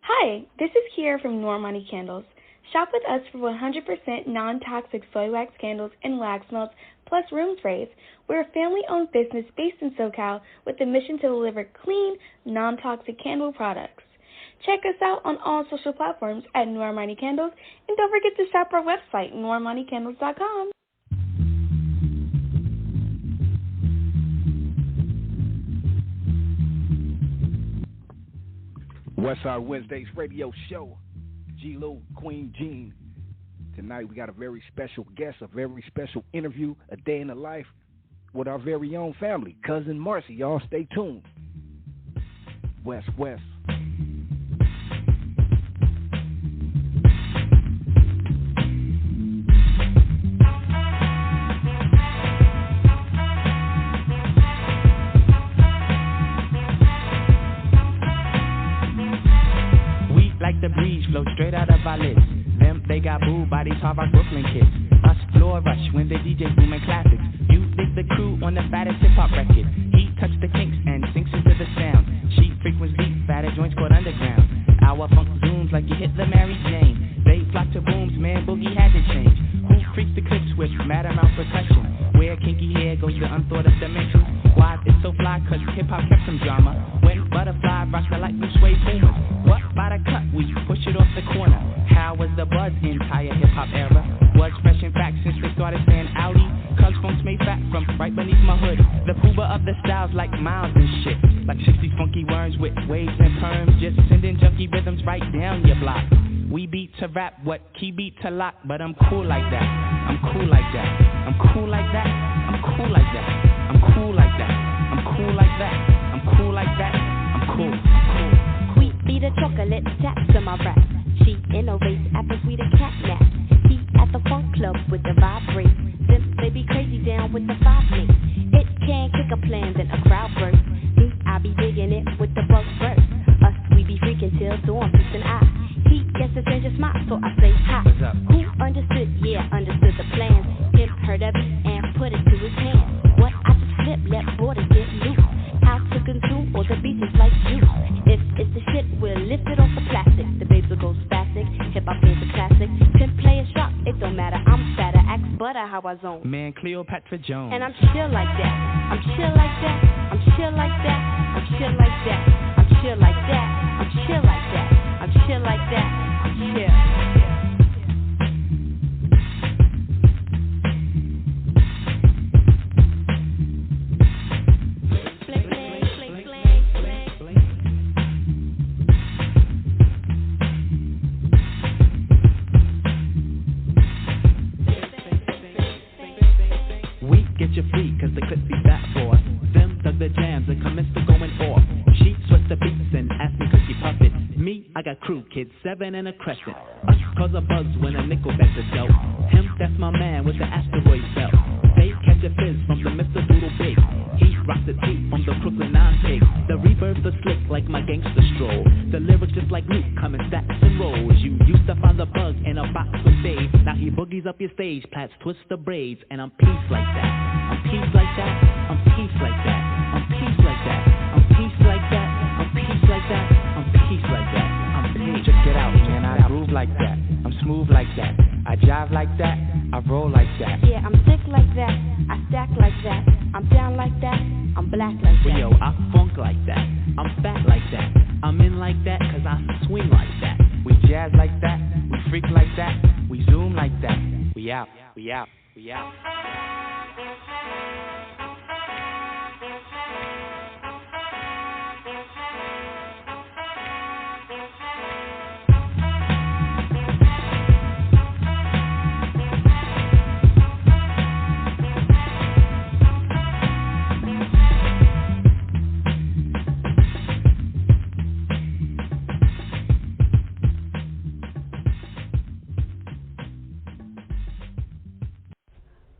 Hi, this is Kiera from Normani Candles. Shop with us for 100% non-toxic soy wax candles and wax melts, plus room sprays. We're a family-owned business based in SoCal with the mission to deliver clean, non-toxic candle products. Check us out on all social platforms at Normani Candles, and don't forget to shop our website, normaniCandles.com. Westside Wednesdays radio show, G-Lew, Queen Jean. Tonight we got a very special guest, a very special interview, a day in the life with our very own family, Cuzzin Marci. Y'all stay tuned. West. Like the breeze, flow straight out of our lips. Them, they got boo bodies, hard rock Brooklyn kids. Us, floor rush when the DJ booming classics. You dig the crew on the fattest hip-hop record. He touched the kinks and sinks into the sound. She frequents deep, fatter joints called underground. Our funk zooms like you hit the Mary Jane. They flock to booms, man, boogie had to change. Who freaks the clips with mad amount percussion? Where kinky hair goes to unthought of dimensions. Why it's so fly, cause hip-hop kept some drama. When Butterfly rocks the like blue suede boomers. What by the cut, we push it off the corner. How was the buzz entire hip-hop era? Was fresh in fact since they started saying Audi. Cuz funks made fat from right beneath my hood. The pooba of the styles like Miles and shit. Like 60 funky worms with waves and perms. Just sending junky rhythms right down your block. We beat to rap, what key beat to lock. But I'm cool like that, I'm cool like that. I'm cool like that, I'm cool like that. I'm cool like that, I'm cool like that. I'm cool like that, I'm cool, I'm cool. Sweet beat of chocolate taps to my rap. She innovates after sweet a cat nap. He at the funk club with the vibrate. Then they be crazy down with the 5 mix. It can kick a plan, then a crowd burst. Me, I be digging it with the bug burst. Us, we be freaking till dawn, peace and I. He gets a stranger smile, so I say hi. Who understood? Yeah, understood the plans. Him heard of it and put it to his hand. What I just flip, let borders get loose. How to consume all the beaches like juice. If it's the shit, we'll lift it off the plastic. The babes will go spastic. Hip hop is a classic. Can play a shot, it don't matter. I'm fatter, axe butter, how I zone. Man, Cleopatra Jones. And I'm chill like that. I'm chill like that. I'm chill like that. I'm chill like that. I'm chill like that. I'm chill like that. I'm chill like that. I'm chill. Get you free, cause the clips be fat for us. Them dug the jams and commenced to going off. She sweats the beats and asked me could she puff it. Me, I got crew kids, 7 and a crescent. Us cause a buzz when a nickelback's a dope. Him, that's my man with the asteroid belt. They catch a fizz from the Mr. Doodle Big. He rocks the tape from the Brooklyn 9 pig. The reverbs are slick like my gangster stroll. The lyrics just like Luke come in stacks and rolls. You used to find the bug in a box with Dave. Now he boogies up your stage, plats twist the braids, and I'm peace like that. I'm peace like that. I'm peace like that. I'm peace like that. I'm peace like that. I'm peace like that. I'm peace like that. I'm peace. Check it out, man. I groove like that. I'm smooth like that. I jive like that. I roll like that. Yeah, I'm sick like that. I stack like that. I'm down like that. I'm black like that. Yo, I funk like that. I'm fat like that. I'm in like that, cause I swing like that. We jazz like that. We freak like that. We zoom like that. We out. We out. We out.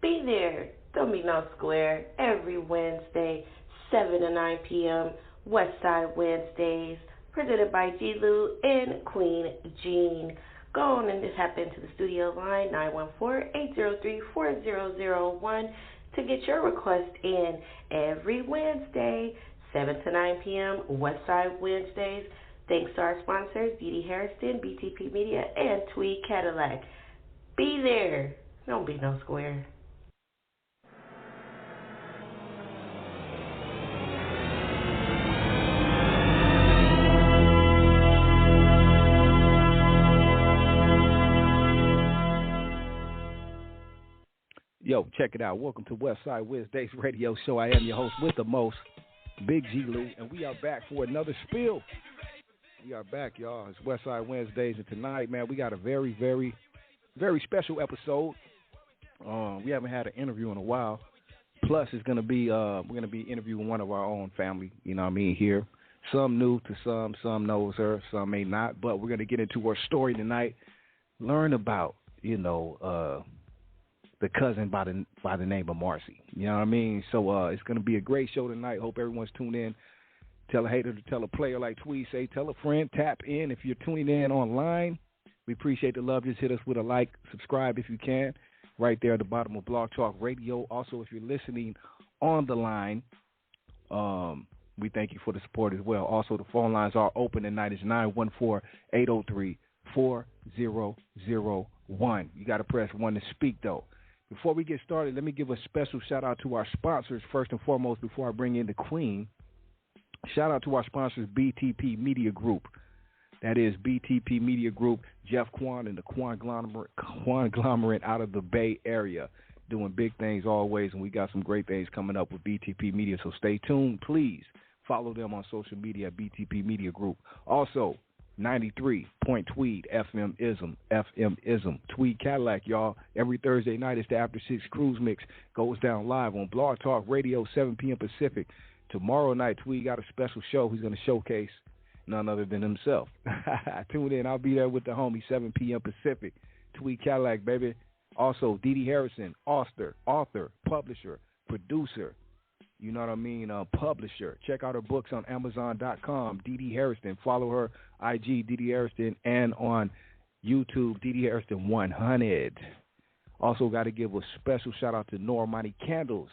Be there, don't be no square, every Wednesday, 7 to 9 p.m., Westside Wednesdays, presented by G-Lew and Queen Jean. Go on and just hop into the studio line, 914-803-4001, to get your request in every Wednesday, 7 to 9 p.m., Westside Wednesdays. Thanks to our sponsors, Dee Harrison, BTP Media, and Tweed Cadillac. Be there. Don't be no square. Yo, check it out. Welcome to Westside Wednesdays Radio Show. I am your host with the most, Big G-Lew, and we are back for another spiel. We are back, y'all. It's Westside Wednesdays, and tonight, man, we got a very, very, very special episode. We haven't had an interview in a while. Plus, it's gonna be we're gonna be interviewing one of our own family. You know what I mean? Here, some new to some knows her, some may not. But we're gonna get into her story tonight. Learn about the cousin by the name of Marci. You know what I mean? So it's going to be a great show tonight. Hope everyone's tuned in. Tell a hater to tell a player, like Tweed say. Tell a friend. Tap in if you're tuning in online. We appreciate the love. Just hit us with a like. Subscribe if you can. Right there at the bottom of Blog Talk Radio. Also, if you're listening on the line, we thank you for the support as well. Also, the phone lines are open tonight. It's 914-803-4001. You got to press 1 to speak, though. Before we get started, let me give a special shout-out to our sponsors, first and foremost, before I bring in the Queen. Shout-out to our sponsors, BTP Media Group. That is BTP Media Group, Jeff Quan and the Quanglomerate out of the Bay Area, doing big things always, and we got some great things coming up with BTP Media, so stay tuned. Please follow them on social media at BTP Media Group. Also, 93 Point Tweed, FMism, Tweed Cadillac, y'all. Every Thursday night, it's the After 6 Cruise Mix. Goes down live on Blog Talk Radio, 7 p.m. Pacific. Tomorrow night, Tweed got a special show. He's going to showcase none other than himself. Tune in. I'll be there with the homie, 7 p.m. Pacific. Tweed Cadillac, baby. Also, Dee Harrison, author, publisher, producer. You know what I mean? Publisher. Check out her books on Amazon.com. Dee Harrison. Follow her IG, Dee Harrison, and on YouTube, Dee Harrison 100. Also, got to give a special shout out to Normani Candles.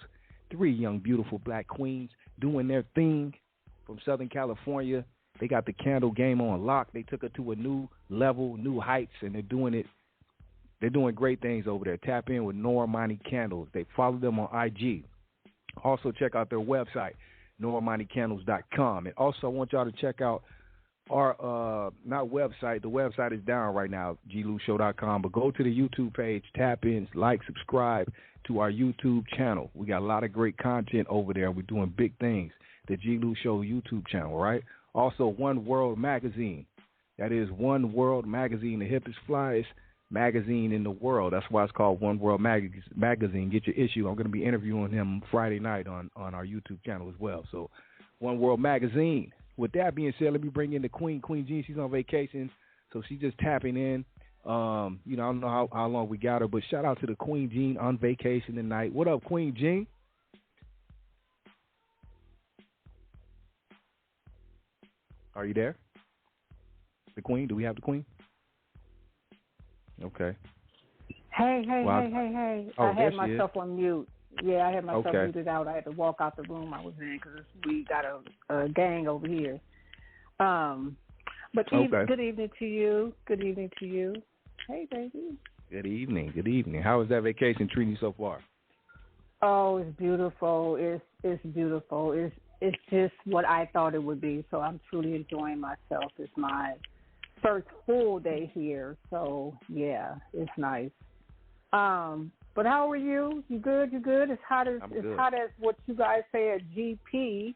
3 young, beautiful black queens doing their thing from Southern California. They got the candle game on lock. They took it to a new level, new heights, and they're doing it. They're doing great things over there. Tap in with Normani Candles. They follow them on IG. Also, check out their website, normaniCandles.com. And also, I want y'all to check out our, not website, the website is down right now, glewshow.com, but go to the YouTube page, tap in, like, subscribe to our YouTube channel. We got a lot of great content over there. We're doing big things. The G-Lew Show YouTube channel, right? Also, One World Magazine. That is One World Magazine, the hippest, flyest magazine in the world. That's why it's called One World Magazine. Get your issue. I'm going to be interviewing him Friday night on our YouTube channel as well. So, One World Magazine. With that being said, let me bring in the Queen Jean. She's on vacation, so she's just tapping in. I don't know how long we got her, but shout out to the Queen Jean on vacation tonight. What up, Queen Jean? Are you there? The Queen? Do we have the Queen? Okay. Hey. Oh, I had myself on mute. Yeah, I had myself muted out. I had to walk out the room I was in because we got a gang over here. But Good evening to you. Good evening to you. Hey, baby. Good evening. How is that vacation treating you so far? Oh, it's beautiful. It's beautiful. It's just what I thought it would be. So I'm truly enjoying myself. It's my first full day here, so yeah, it's nice. But how are you? You good? It's hot as what you guys say at GP.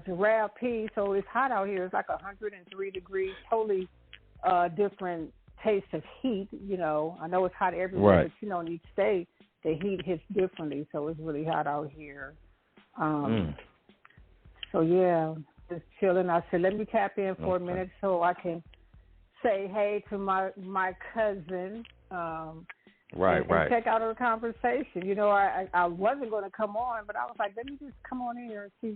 Giraffe P. So it's hot out here. It's like 103 degrees. Totally different taste of heat. You know, I know it's hot everywhere, but in each state the heat hits differently. So it's really hot out here. So yeah. Just chilling. I said, let me tap in for a minute so I can say hey to my cousin. And check out her conversation. You know, I wasn't going to come on, but I was like, let me just come on here and see.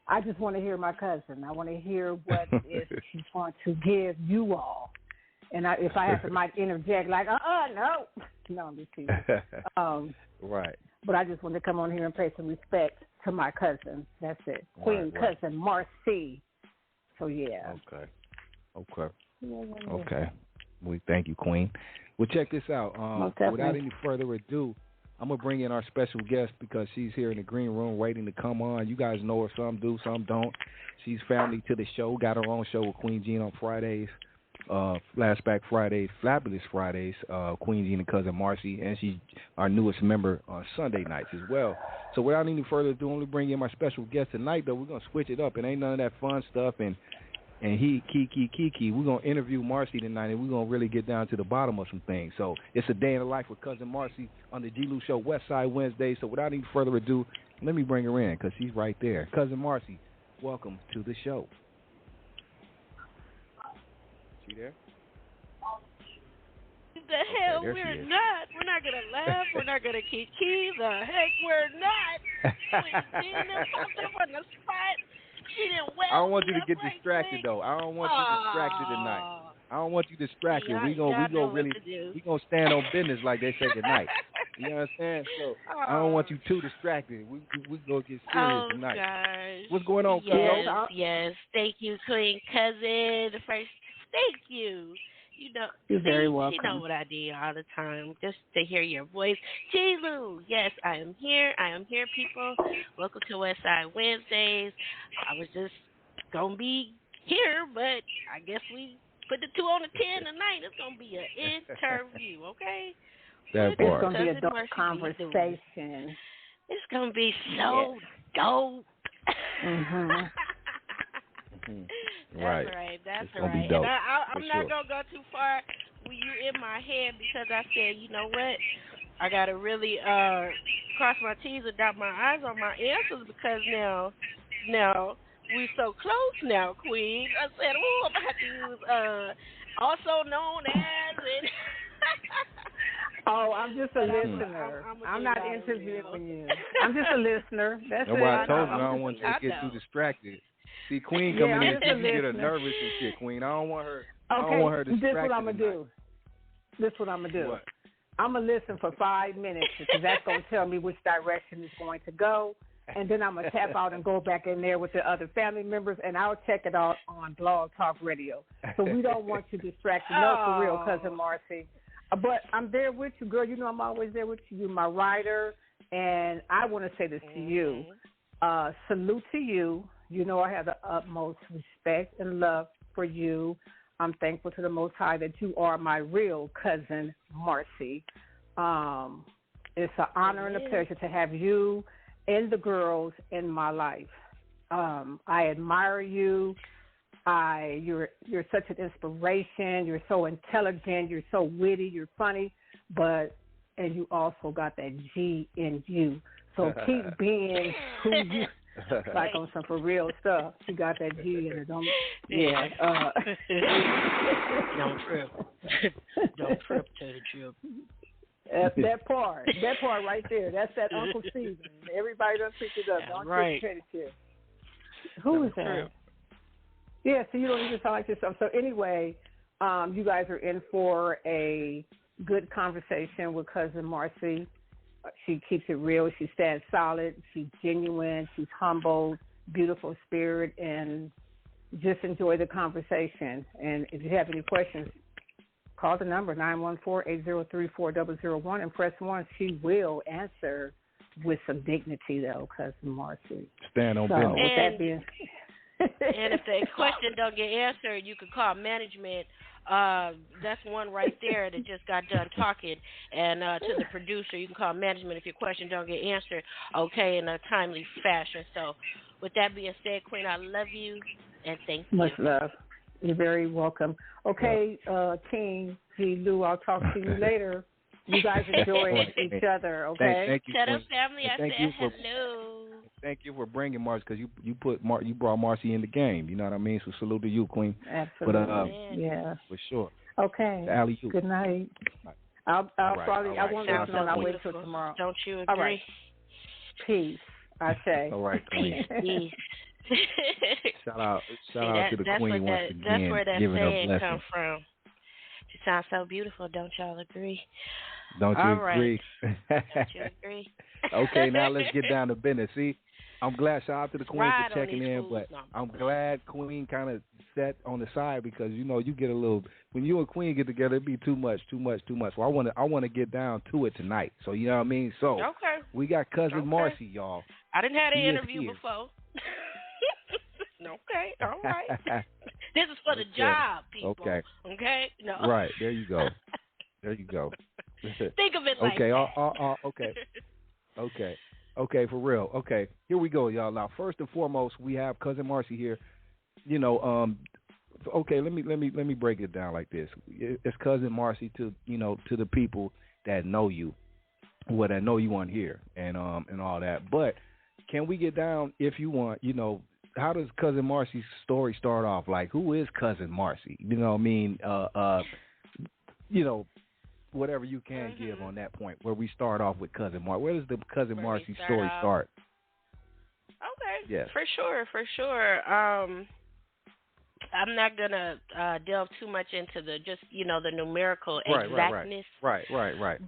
I just want to hear my cousin. I want to hear what it is she's going to give you all. And if I have to might interject, like, no. No, I'm just kidding. But I just want to come on here and pay some respect to my cousin. That's it. Cousin Marci. So, yeah. Okay. We thank you, Queen. Well, check this out. Without any further ado, I'm going to bring in our special guest because she's here in the green room waiting to come on. You guys know her. Some do, some don't. She's family to the show. Got her own show with Queen Jean on Fridays. Flashback Fridays, Fabulous Fridays, Queen Jean and Cuzzin Marci, and she's our newest member on Sunday nights as well. So without any further ado, I'm going to bring in my special guest tonight, though. We're going to switch it up. It ain't none of that fun stuff and Kiki. We're going to interview Marci tonight, and we're going to really get down to the bottom of some things. So it's a day in the life with Cuzzin Marci on the G-Lew Show, Westside Wednesday. So without any further ado, let me bring her in because she's right there. Cuzzin Marci, welcome to the show. She there? The hell, we're not. We're not going to laugh. We're not going to kiki. The heck, we're not. Queen Jean popped up on the spot. I don't want you to get distracted, though. I don't want you distracted tonight. I don't want you distracted. We gonna stand on business like they say tonight. You know what I'm saying? So I don't want you too distracted. We gonna get serious tonight. Gosh. What's going on, Yes. Thank you, Queen Cuzzin. First, thank you. You know, you're very welcome. You know what I do all the time, just to hear your voice. G-Lew, yes, I am here. People. Welcome to Westside Wednesdays. I was just going to be here, but I guess we put the 2 on the 10 tonight. It's going to be an interview, okay? That part. It's going to be a dope conversation. It's going to be so dope. Mm-hmm. That's right. And I'm not going to go too far when you in my head because I said, you know what? I got to really cross my T's and dot my I's on my answers because now we so close now, Queen. I said, I'm going to have to use also known as it. Oh, I'm just a listener. I'm not interviewing you. I'm just a listener. That's why I told you I don't want you to get too distracted. See, Queen coming in, she get her nervous and shit, Queen. I don't want her. Okay, I don't want her distracted. This is what I'm gonna do. What? I'm gonna listen for 5 minutes because that's gonna tell me which direction it's going to go, and then I'm gonna tap out and go back in there with the other family members, and I'll check it out on Blog Talk Radio. So we don't want you distracted. No, for real, Cuzzin Marci. But I'm there with you, girl. You know I'm always there with you. You're my writer, and I want to say this to you. Salute to you. You know I have the utmost respect and love for you. I'm thankful to the Most High that you are my real Cuzzin Marci. It's an honor and a pleasure to have you and the girls in my life. I admire you. You're such an inspiration. You're so intelligent. You're so witty. You're funny, and you also got that G in you. So keep being who you. Like on some for real stuff. You got that G in it. Don't trip. Don't trip to the trip. That part right there. That's that Uncle Stephen. Everybody done picked it up. Don't trip credit to. Who is that? Yeah, so you don't even sound like yourself. So anyway, you guys are in for a good conversation with Cuzzin Marci. She keeps it real. She stands solid. She's genuine. She's humble, beautiful spirit, and just enjoy the conversation. And if you have any questions, call the number 914-803-4001 and press 1. She will answer with some dignity, though, Cuzzin Marci. Stand on business. With that being and if the question don't get answered, you can call management. That's one right there that just got done talking. And to the producer, you can call management if your question don't get answered, okay, in a timely fashion. So with that being said, Queen, I love you and thank you. Much love. You're very welcome. Okay, King G-Lew, I'll talk to you later. You guys enjoy each other, okay? Thank you, Shut up, family. I said hello. Thank you for bringing Marci because you brought Marci in the game. You know what I mean? So salute to you, Queen. Absolutely. But, yeah. For sure. Okay. Alley-oop. Good night. I won't listen on. I'll wait till tomorrow. Don't you agree? All right. Peace. I say. All right, Queen. Peace. Shout out to the Queen once again. That's where that saying come from. She sounds so beautiful. Don't y'all agree? Don't you agree? Don't you agree? Okay, now let's get down to business. See, I'm glad. Shout out to the Queen Ride for checking in, but I'm glad Queen kind of set on the side because you get a little when you and Queen get together, it'd be too much. So I want to get down to it tonight. So you know what I mean. So we got Cuzzin Marci, y'all. I didn't have an interview before. Okay, all right. This is for the job, people. Okay. No. Right. There you go. Think of it like that. Okay, for real. Okay, here we go, y'all. Now, first and foremost, we have Cuzzin Marci here. Okay, let me break it down like this. It's Cuzzin Marci to the people that know you, that know you on here, and all that. But can we get down, if you want, how does Cuzzin Marci's story start off? Like, who is Cuzzin Marci? You know what I mean? Whatever you can give on that point, where we start off with Cuzzin Marci. Where does the Cuzzin Marci story start? Okay, yes. For sure. I'm not gonna delve too much into the numerical exactness. Right.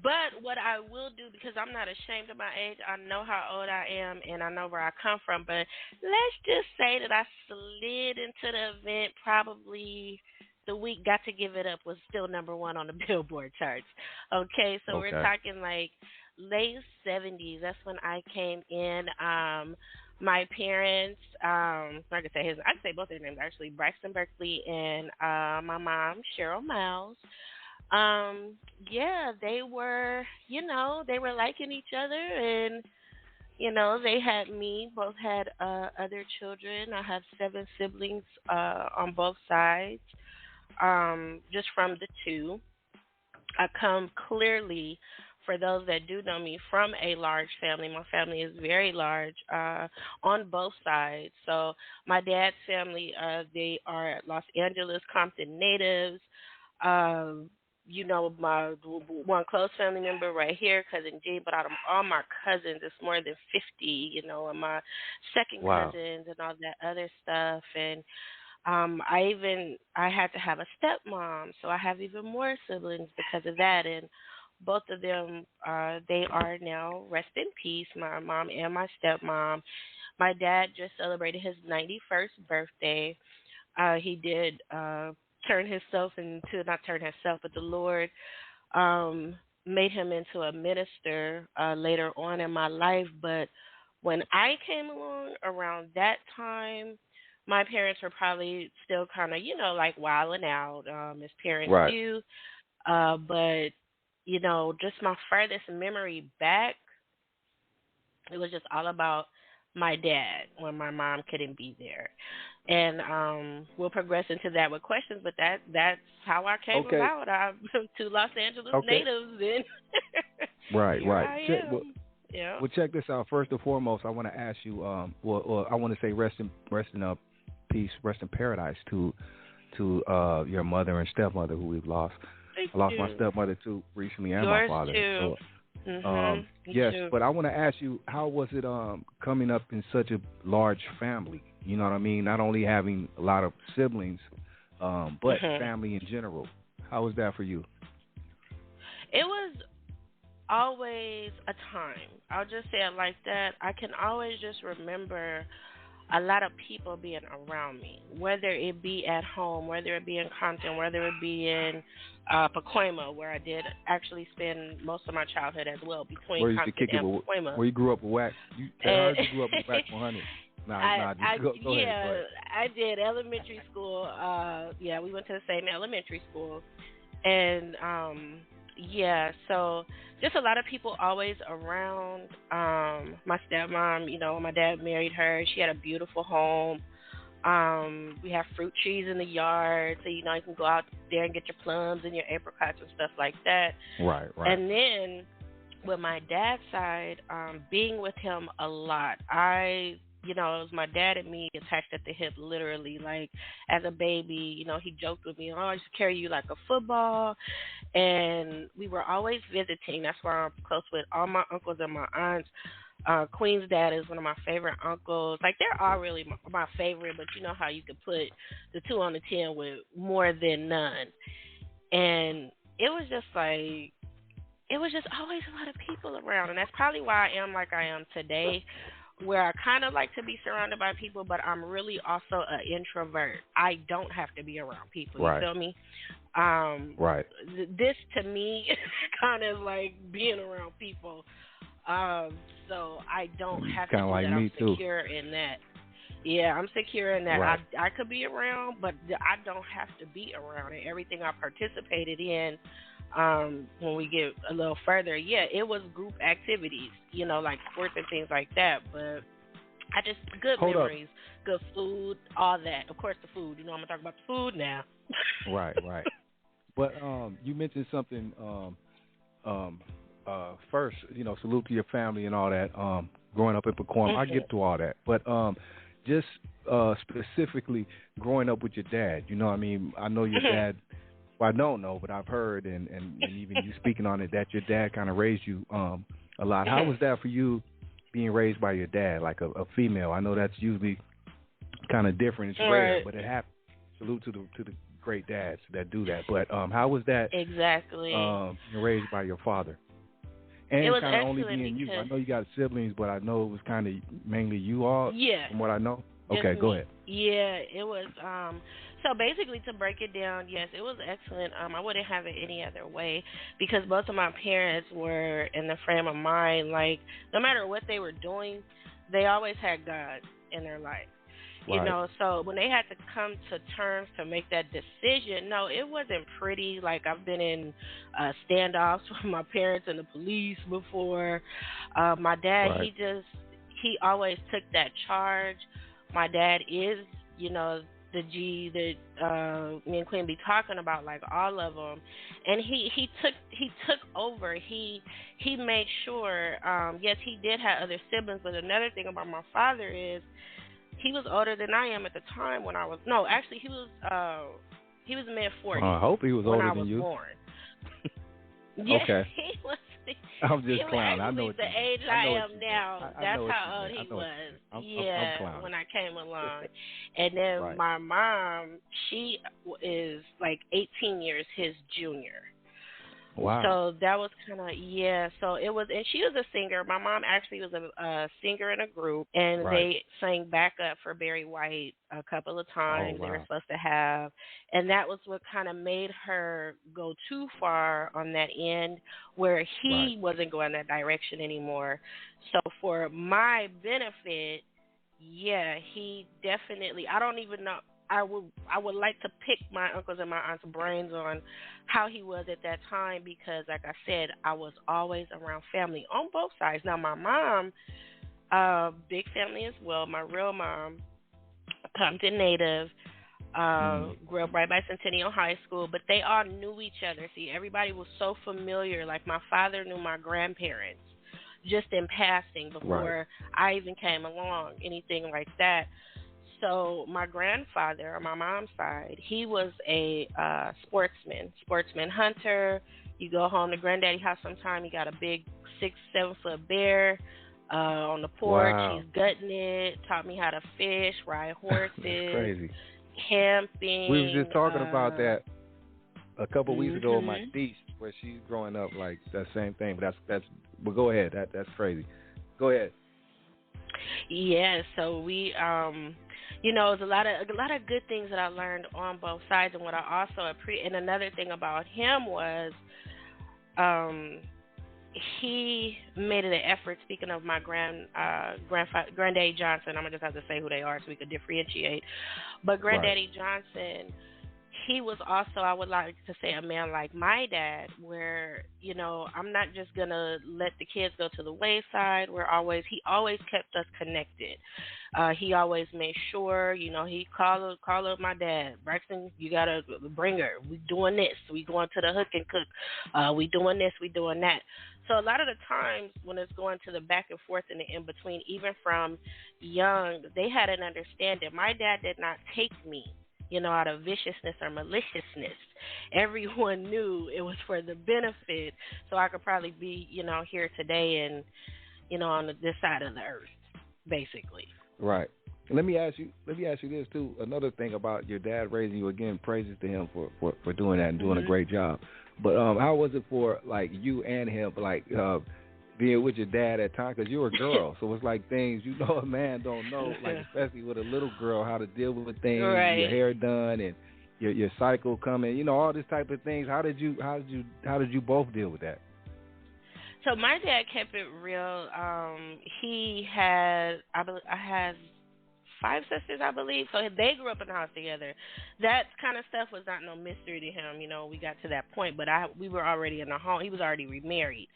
But what I will do, because I'm not ashamed of my age, I know how old I am and I know where I come from. But let's just say that I slid into the event probably the week Got to Give It Up was still number 1 on the Billboard charts. Okay, so we're talking like late 70s. That's when I came in. My parents, I can say both their names actually, Braxton Berkeley and my mom, Cheryl Miles. They were, they were liking each other, and they had me. Both had other children. I have 7 siblings on both sides. Just from the 2. I come clearly, for those that do know me, from a large family. My family is very large on both sides. So my dad's family, they are Los Angeles, Compton natives. My one close family member right here, Cousin G, but out of all my cousins, it's more than 50, and my second cousins and all that other stuff. And I had to have a stepmom, so I have even more siblings because of that. And both of them, they are now rest in peace, my mom and my stepmom. My dad just celebrated his 91st birthday. He did not turn himself, but the Lord made him into a minister later on in my life. But when I came along around that time, my parents were probably still kind of, like wilding out, as parents do. But, just my furthest memory back, it was just all about my dad when my mom couldn't be there. And we'll progress into that with questions, but that's how I came about. I'm 2 Los Angeles natives. And right. Well, check this out. First and foremost, I want to ask you, I want to say rest in peace, rest in paradise to your mother and stepmother who we've lost. I lost my stepmother too recently, and yours my father. Too. So, yes, but I want to ask you, how was it coming up in such a large family? You know what I mean? Not only having a lot of siblings, but family in general. How was that for you? It was always a time. I'll just say it like that. I can always just remember a lot of people being around me, whether it be at home, whether it be in Compton, whether it be in Pacoima, where I did actually spend most of my childhood as well, between Compton and Pacoima. Where you grew up with Wax? You grew up with Wax 100. Go ahead. I did elementary school. We went to the same elementary school. And, so just a lot of people always around. My stepmom, when my dad married her, she had a beautiful home. We have fruit trees in the yard, so you can go out there and get your plums and your apricots and stuff like that. Right. And then with my dad's side, being with him a lot, it was my dad and me attached at the hip, literally. Like, as a baby, he joked with me, I used to carry you like a football. And we were always visiting. That's why I'm close with all my uncles and my aunts. Queen's dad is one of my favorite uncles. Like, they're all really my favorite, but you know how you could put the 2 on the 10 with more than none. And it was just always a lot of people around. And that's probably why I am like I am today, where I kind of like to be surrounded by people, but I'm really also an introvert. I don't have to be around people. You feel me? This to me kind of like being around people. So I don't have to do like that. I'm secure in that. Yeah, I'm secure in that. Right. I could be around, but I don't have to be around. And everything I participated in, when we get a little further, it was group activities, like sports and things like that. But I just, good memories, good food, all that. Of course, the food. I'm going to talk about the food now. Right. But you mentioned something first, salute to your family and all that, growing up in Pacoima. I get to all that. But just specifically growing up with your dad, I mean, I know your dad, well, I don't know, but I've heard, and even you speaking on it, that your dad kind of raised you a lot. How was that for you, being raised by your dad, like a female? I know that's usually kind of different. It's rare, but it happens. Salute to the great dads that do that. But how was that exactly raised by your father? And it was kind of only being you. I know you got siblings, but I know it was kind of mainly you all. Yeah. From what I know. Okay, go ahead. Yeah, it was. So basically, to break it down, yes, it was excellent. I wouldn't have it any other way, because both of my parents were in the frame of mind, like, no matter what they were doing, they always had God in their life. Right. So when they had to come to terms to make that decision, no, it wasn't pretty. Like, I've been in standoffs with my parents and the police before. My dad, he always took that charge. My dad is, the G that me and Queen be talking about, like all of them, and he took over. He made sure. Yes, he did have other siblings, but another thing about my father is, he was older than I am at the time when I was. No, actually, he was mid-40s. I hope he was older than you. Born. Yeah, okay. He was. I'm just clowning. I know the age I am now. That's how old he was. I'm when I came along, and then my mom, she is like 18 years his junior. Wow. So that was kind of, so it was, and she was a singer. My mom actually was a singer in a group, and they sang backup for Barry White a couple of times. They were supposed to have, and that was what kind of made her go too far on that end, where he wasn't going that direction anymore. So for my benefit, he definitely, I don't even know, I would like to pick my uncles and my aunts' brains on how he was at that time, because, like I said, I was always around family on both sides. Now, my mom, big family as well. My real mom, Compton native, grew up right by Centennial High School, but they all knew each other. See, everybody was so familiar. Like, my father knew my grandparents just in passing before I even came along, anything like that. So my grandfather, on my mom's side, he was a sportsman hunter. You go home to granddaddy's house sometime, he got a big 6-7 foot bear on the porch. Wow. He's gutting it, taught me how to fish, ride horses. That's crazy. Camping. We was just talking about that a couple weeks ago with my niece, where she's growing up like that same thing. But but go ahead. That's crazy. Go ahead. Yeah, so we there's a lot of good things that I learned on both sides, and what I also appreciate. And another thing about him was, he made it an effort. Speaking of my Granddaddy Johnson, I'm gonna just have to say who they are so we could differentiate. But Granddaddy Johnson, he was also, I would like to say, a man like my dad, where, I'm not just going to let the kids go to the wayside. He always kept us connected. He always made sure, he called up my dad. Braxton, you got to bring her. We doing this. We going to the hook and cook. We doing this. We doing that. So a lot of the times when it's going to the back and forth and the in-between, even from young, they had an understanding. My dad did not take me, out of viciousness or maliciousness. Everyone knew it was for the benefit, so I could probably be, here today and, on this side of the earth, basically. Right. Let me ask you this too. Another thing about your dad raising you, again, praises to him for doing that and doing a great job. But how was it for like you and him? Like, being with your dad at times, because you're a girl, so it's like things a man don't know, like especially with a little girl, how to deal with things, right. Your hair done and your cycle coming, all this type of things. How did you both deal with that? So my dad kept it real. He had, I had 5 sisters, I believe. So they grew up in the house together. That kind of stuff was not no mystery to him. We got to that point, but we were already in the home. He was already remarried.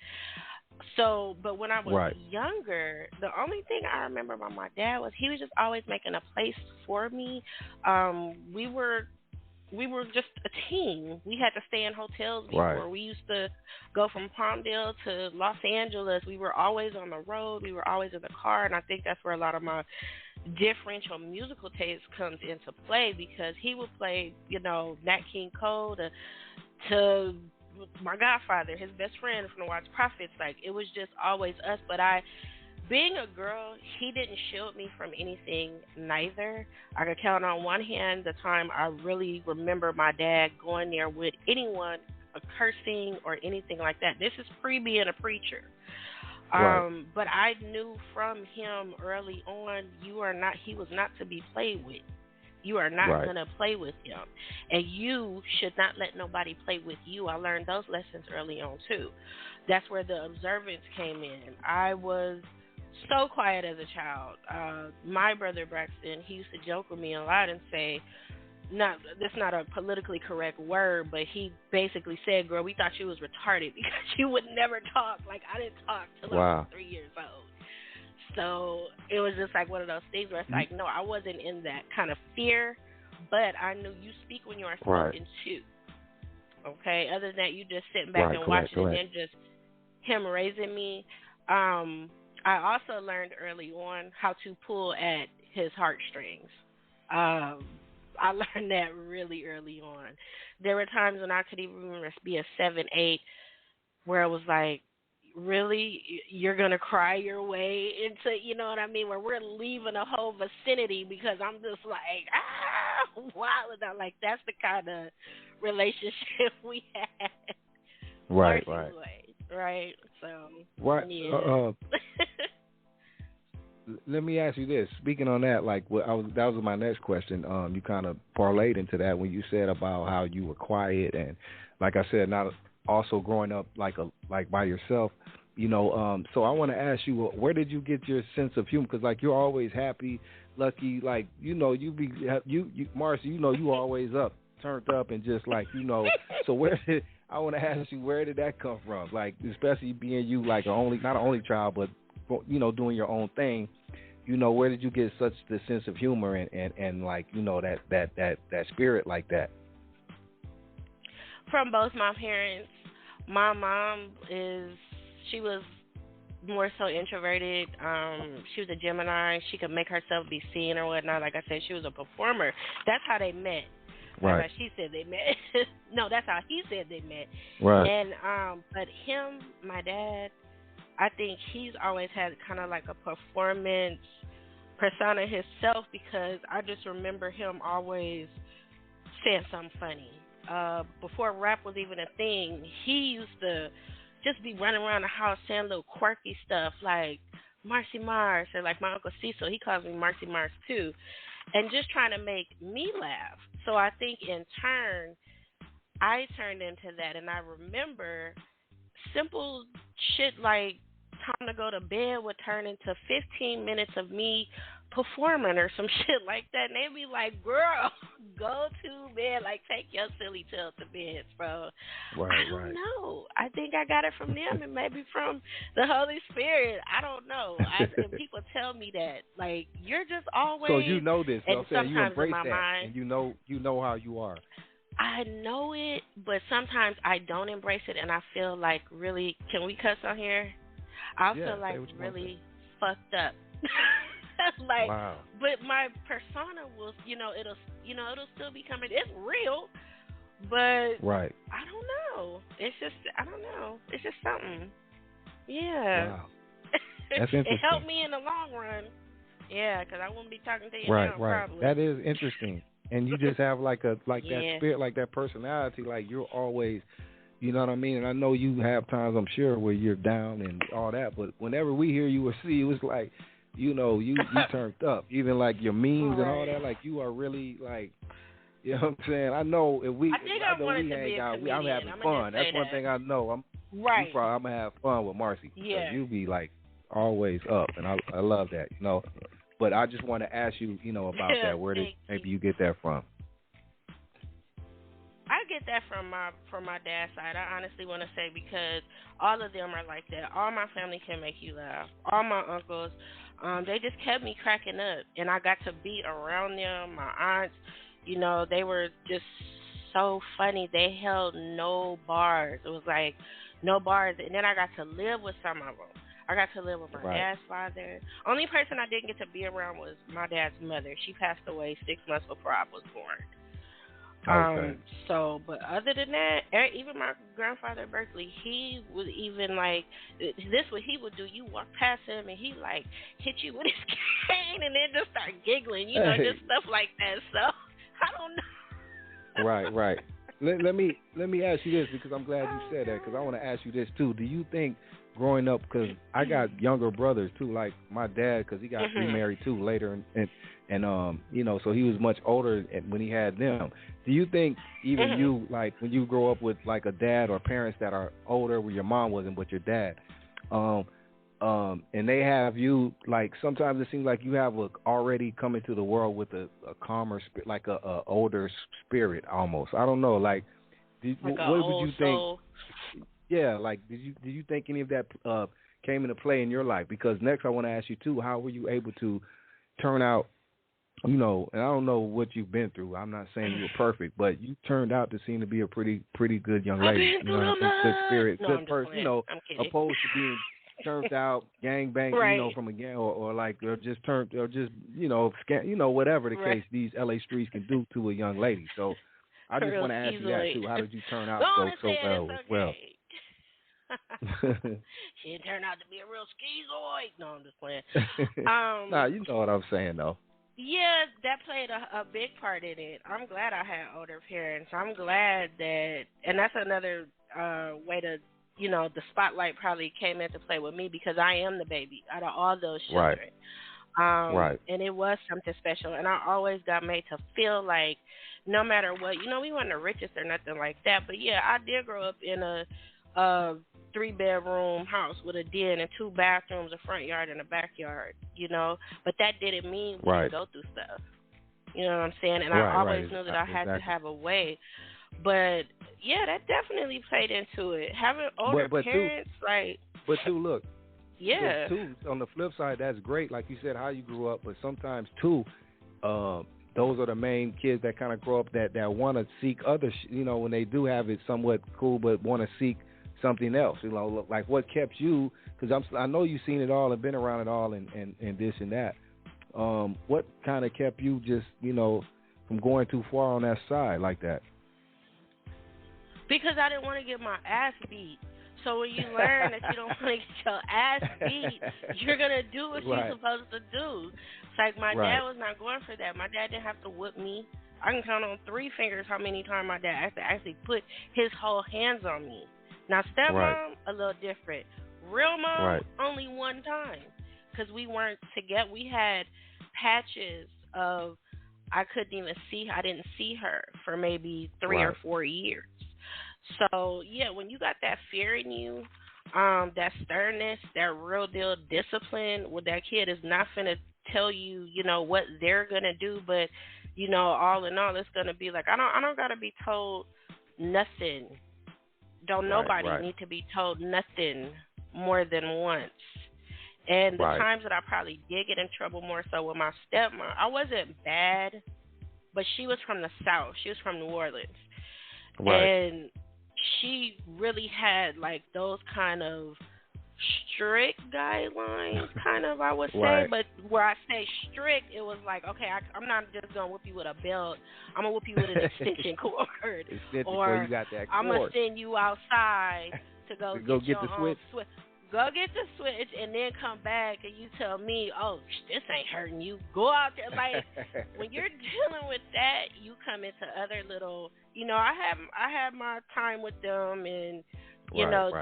So, but when I was younger, the only thing I remember about my dad was he was just always making a place for me. We were just a team. We had to stay in hotels before. Right. We used to go from Palmdale to Los Angeles. We were always on the road. We were always in the car, and I think that's where a lot of my differential musical taste comes into play, because he would play, Nat King Cole to my godfather, his best friend from the Watch Prophets. Like, it was just always us. But being a girl, he didn't shield me from anything neither. I could count on one hand the time I really remember my dad going there with anyone, cursing or anything like that. This is pre-being a preacher. Right. But I knew from him early on, he was not to be played with. You are not going to play with him. And you should not let nobody play with you. I learned those lessons early on, too. That's where the observance came in. I was so quiet as a child. My brother Braxton, he used to joke with me a lot and say, that's not a politically correct word, but he basically said, girl, we thought you was retarded because you would never talk. Like, I didn't talk till I was 3 years old. So it was just like one of those things where it's like, no, I wasn't in that kind of fear, but I knew you speak when you are spoken to. Okay? Other than that, you just sitting back and watching, and then just him raising me. I also learned early on how to pull at his heartstrings. I learned that really early on. There were times when I could even be a 7, 8, where it was like, really, you're going to cry your way into, you know what I mean, where we're leaving a whole vicinity because I'm just like, wow. Like, that's the kind of relationship we had. Right. So, yeah. Let me ask you this. Speaking on that, like, that was my next question. You kind of parlayed into that when you said about how you were quiet, and like I said, not also growing up like by yourself, So I want to ask you, where did you get your sense of humor? Because like you're always happy, lucky, like you Marci, you always up, turned up, and just like So I want to ask you, where did that come from? Like, especially being you, like not an only child, but doing your own thing. Where did you get such the sense of humor and like that spirit like that? From both my parents. My mom she was more so introverted. She was a Gemini. She could make herself be seen or whatnot. Like I said, she was a performer. That's how they met. Right. That's how she said they met. No, that's how he said they met. Right. And but him, my dad, I think he's always had kind of like a performance persona himself, because I just remember him always saying something funny. Before rap was even a thing, he used to just be running around the house saying little quirky stuff like Marci Mars, or like my Uncle Cecil, he calls me Marci Mars too, and just trying to make me laugh. So I think in turn, I turned into that, and I remember simple shit like time to go to bed would turn into 15 minutes of me performing or some shit like that, and they'd be like, girl, go to bed, like take your silly tail to bed, bro. I don't know. I think I got it from them and maybe from the Holy Spirit. I don't know. And people tell me that, like, you're just always. So you know this, and so you embrace in my that, mind, and you know how you are. I know it, but sometimes I don't embrace it, and I feel like, really, can we cuss on here? I feel like really fucked up. Like, wow. But my persona will, it'll still be coming. It's real, but I don't know. It's just, I don't know. It's just something. Yeah. Wow. That's interesting. It helped me in the long run. Yeah, because I wouldn't be talking to you now, probably. That is interesting. And you just have that spirit, like that personality, like you're always, You know what I mean? And I know you have times, I'm sure, where you're down and all that. But whenever we hear you or see you, it's like, you know, you turned up. Even like your memes and all that, like you are really like, you know what I'm saying? I know if we, I know we hang out, I'm having fun. That's one thing I know. I'm gonna have fun with Marci. Yeah. You be like always up, and I love that, you know. But I just want to ask you, you know, about that. Where did maybe you get that from? I get that from my dad's side. I honestly want to say, because all of them are like that. All my family can make you laugh. All my uncles, they just kept me cracking up, and I got to be around them. My aunts, you know, they were just so funny. They held no bars. It was like no bars, and then I got to live with some of them. I got to live with my dad's father. Only person I didn't get to be around was my dad's mother. She passed away 6 months before I was born. So, but other than that, even my grandfather Berkeley, he would even like, this what he would do. You walk past him and he like hit you with his cane and then just start giggling, you know, just stuff like that. So, I don't know. Right. Let me ask you this, because I'm glad you said that, because I want to ask you this too. Do you think growing up, because I got younger brothers too, like my dad, because he got remarried too later, and you know, so he was much older when he had them. Do you think even you, like when you grow up with like a dad or parents that are older, where your mom wasn't but your dad, and they have you, like sometimes it seems like you have already come into the world with a calmer spirit, like a older spirit almost. I don't know, like what would you think? Yeah, like did you think any of that came into play in your life? Because next I want to ask you too, how were you able to turn out? You know, and I don't know what you've been through. I'm not saying you were perfect, but you turned out to seem to be a pretty good young lady. You know, good spirit, good person. You know, opposed to being turned out gang bang, you know, from a gang or like or just you know, whatever the case these LA streets can do to a young lady. So I just want to ask you that too. How did you turn out so well? She didn't turn out to be a real schizoid. No, I'm just playing. Nah, you know what I'm saying though. Yeah, that played a big part in it. I'm glad I had older parents. I'm glad that, and that's another way to, you know, the spotlight probably came into play with me, because I am the baby out of all those children. And it was something special. And I always got made to feel like no matter what, you know, we weren't the richest or nothing like that. But, yeah, I did grow up in a 3-bedroom house with a den and 2 bathrooms, a front yard and a backyard, you know. But that didn't mean we didn't go through stuff. You know what I'm saying? And I always knew that I had to have a way. But, yeah, that definitely played into it. Having older parents, like... But, too, look. Yeah. Too, on the flip side, that's great. Like you said, how you grew up. But sometimes, too, those are the main kids that kind of grow up that want to seek other, you know, when they do have it somewhat cool, but want to seek something else, you know, like what kept you, because I know you've seen it all and been around it all and this and that. What kind of kept you just, you know, from going too far on that side like that? Because I didn't want to get my ass beat. So when you learn that you don't want to get your ass beat, you're going to do what you're supposed to do. It's like my dad was not going for that. My dad didn't have to whip me. I can count on 3 fingers how many times my dad had to actually put his whole hands on me. Now, stepmom, a little different. Real mom, only one time. Because we weren't together. We had patches of, I didn't see her for maybe 3 or 4 years. So, yeah, when you got that fear in you, that sternness, that real deal discipline, well, that kid is not going to tell you, you know, what they're going to do. But, you know, all in all, it's going to be like, I don't got to be told nothing. Don't nobody need to be told nothing more than once. And the times that I probably did get in trouble more so with my stepmom, I wasn't bad, but she was from the South. She was from New Orleans. And she really had, like, those kind of strict guidelines, kind of, I would say. But where I say strict, it was like, okay, I'm not just going to whoop you with a belt. I'm going to whoop you with an extension cord. Or you got that cord. I'm going to send you outside to go get the switch. Go get the switch and then come back and you tell me, oh, this ain't hurting you. Go out there. Like, when you're dealing with that, you come into other little I had my time with them and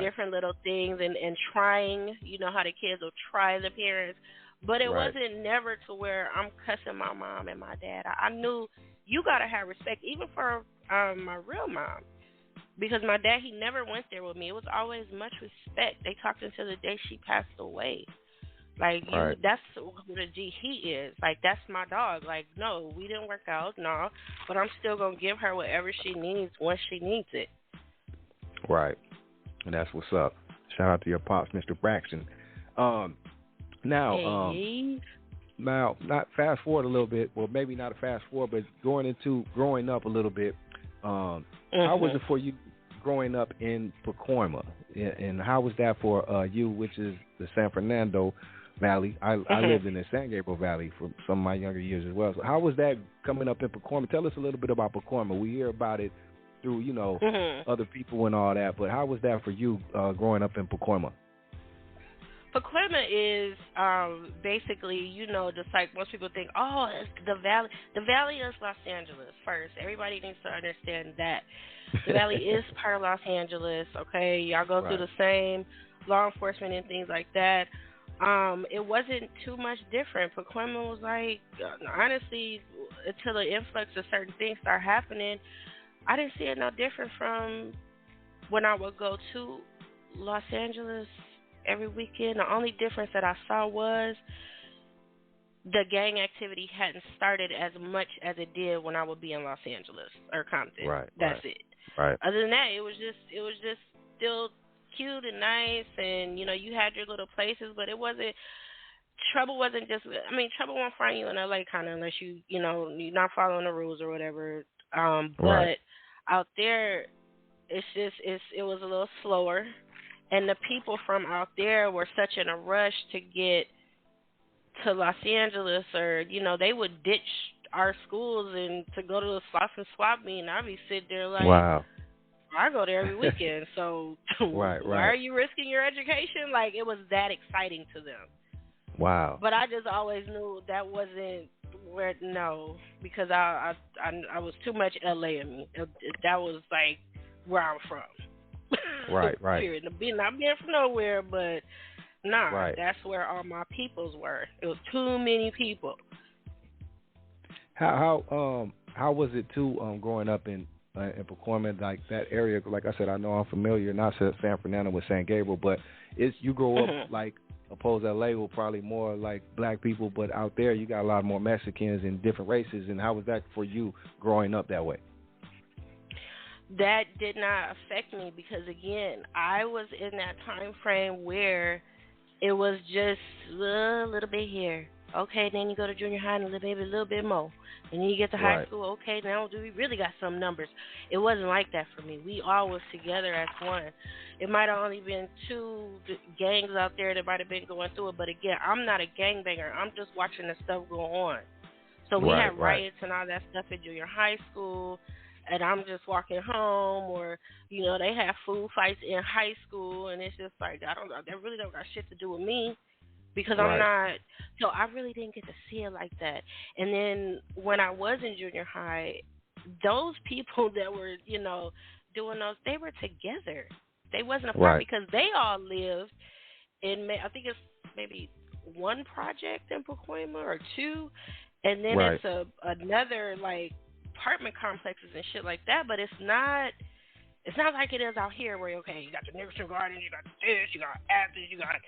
different little things and trying, how the kids will try the parents, but it wasn't never to where I'm cussing my mom and my dad. I knew you gotta have respect, even for my real mom, because my dad, he never went there with me. It was always much respect. They talked until the day she passed away. Like, that's who the G he is. Like, that's my dog. Like, no, we didn't work out, no, but I'm still going to give her whatever she needs when she needs it. Right. And that's what's up. Shout out to your pops, Mr. Braxton. Now, not fast forward a little bit. Well, maybe not a fast forward, but growing up a little bit. How was it for you growing up in Pacoima? And how was that for you, which is the San Fernando Valley? I lived in the San Gabriel Valley for some of my younger years as well. So how was that coming up in Pacoima? Tell us a little bit about Pacoima. We hear about it through, other people and all that, but how was that for you growing up in Pacoima? Pacoima is basically, just like most people think, oh, it's the Valley. The Valley is Los Angeles first. Everybody needs to understand that. The Valley is part of Los Angeles, okay? Y'all go through the same law enforcement and things like that. It wasn't too much different. Pacoima was like, honestly, until the influx of certain things start happening, I didn't see it no different from when I would go to Los Angeles every weekend. The only difference that I saw was the gang activity hadn't started as much as it did when I would be in Los Angeles or Compton. That's it. Right. Other than that, it was just still cute and nice, and you had your little places, but trouble wasn't just. I mean, trouble won't find you in LA kind of unless you're not following the rules or whatever. But out there, it was a little slower. And the people from out there were such in a rush to get to Los Angeles, or, they would ditch our schools and to go to the Sloth and Swap meet, and I'd be sitting there like, wow. I go there every weekend, so why are you risking your education? Like, it was that exciting to them. Wow. But I just always knew that wasn't because I was too much LA in me. That was, like, where I'm from. Right. Period. Not being from nowhere, but that's where all my peoples were. It was too many people. How was it too growing up in Pacoima, like that area? Like I said, I know I'm familiar, not San Fernando with San Gabriel, but you grow up like opposed to LA with probably more like black people, but out there you got a lot more Mexicans and different races. And how was that for you growing up that way? That did not affect me because, again, I was in that time frame where it was just a little bit here. Okay, then you go to junior high and maybe a little bit more. And then you get to high school. Okay, now we really got some numbers. It wasn't like that for me. We all was together as one. It might have only been 2 gangs out there that might have been going through it. But, again, I'm not a gangbanger. I'm just watching the stuff go on. So we had riots and all that stuff in junior high school. And I'm just walking home, or, they have food fights in high school, and it's just like, I don't know, that really don't got shit to do with me, because I'm not, so I really didn't get to see it like that. And then when I was in junior high, those people that were, doing those, they were together. They wasn't apart because they all lived in, I think it's maybe 1 project in Pacoima or 2, and then it's another, like, apartment complexes and shit like that, but it's not like it is out here where, okay, you got the Nicholson Gardens, you got this, you got Athens, you got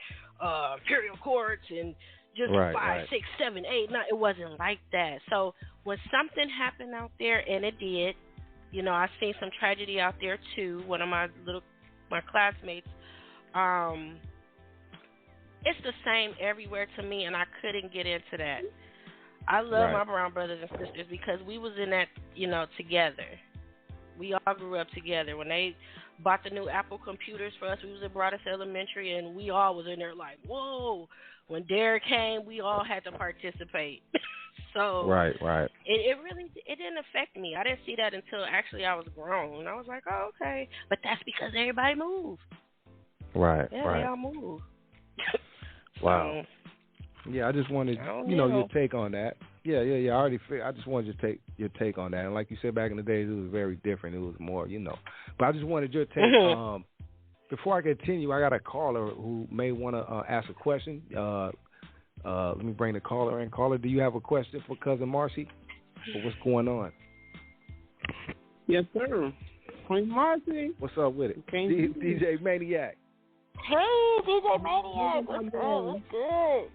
Imperial Courts, and just 5, 6, 7, 8, 9. It wasn't like that. So when something happened out there, and it did, I seen some tragedy out there too. One of my classmates, it's the same everywhere to me, and I couldn't get into that. I love my brown brothers and sisters because we was in that, together. We all grew up together. When they bought the new Apple computers for us, we was at Broadus Elementary, and we all was in there like, whoa. When Derek came, we all had to participate. So it really didn't affect me. I didn't see that until actually I was grown. I was like, oh, okay. But that's because everybody moved. They all moved. Wow. Yeah, I just wanted, your take on that. Yeah. I already figured. I just wanted your take on that. And like you said, back in the days, it was very different. It was more, But I just wanted your take. Before I continue, I got a caller who may want to ask a question. Let me bring the caller in. Caller, do you have a question for Cuzzin Marci? Or what's going on? Yes, sir. Queen Marci. What's up with it? DJ Maniac. Hey, DJ Maniac. What's good? What's good?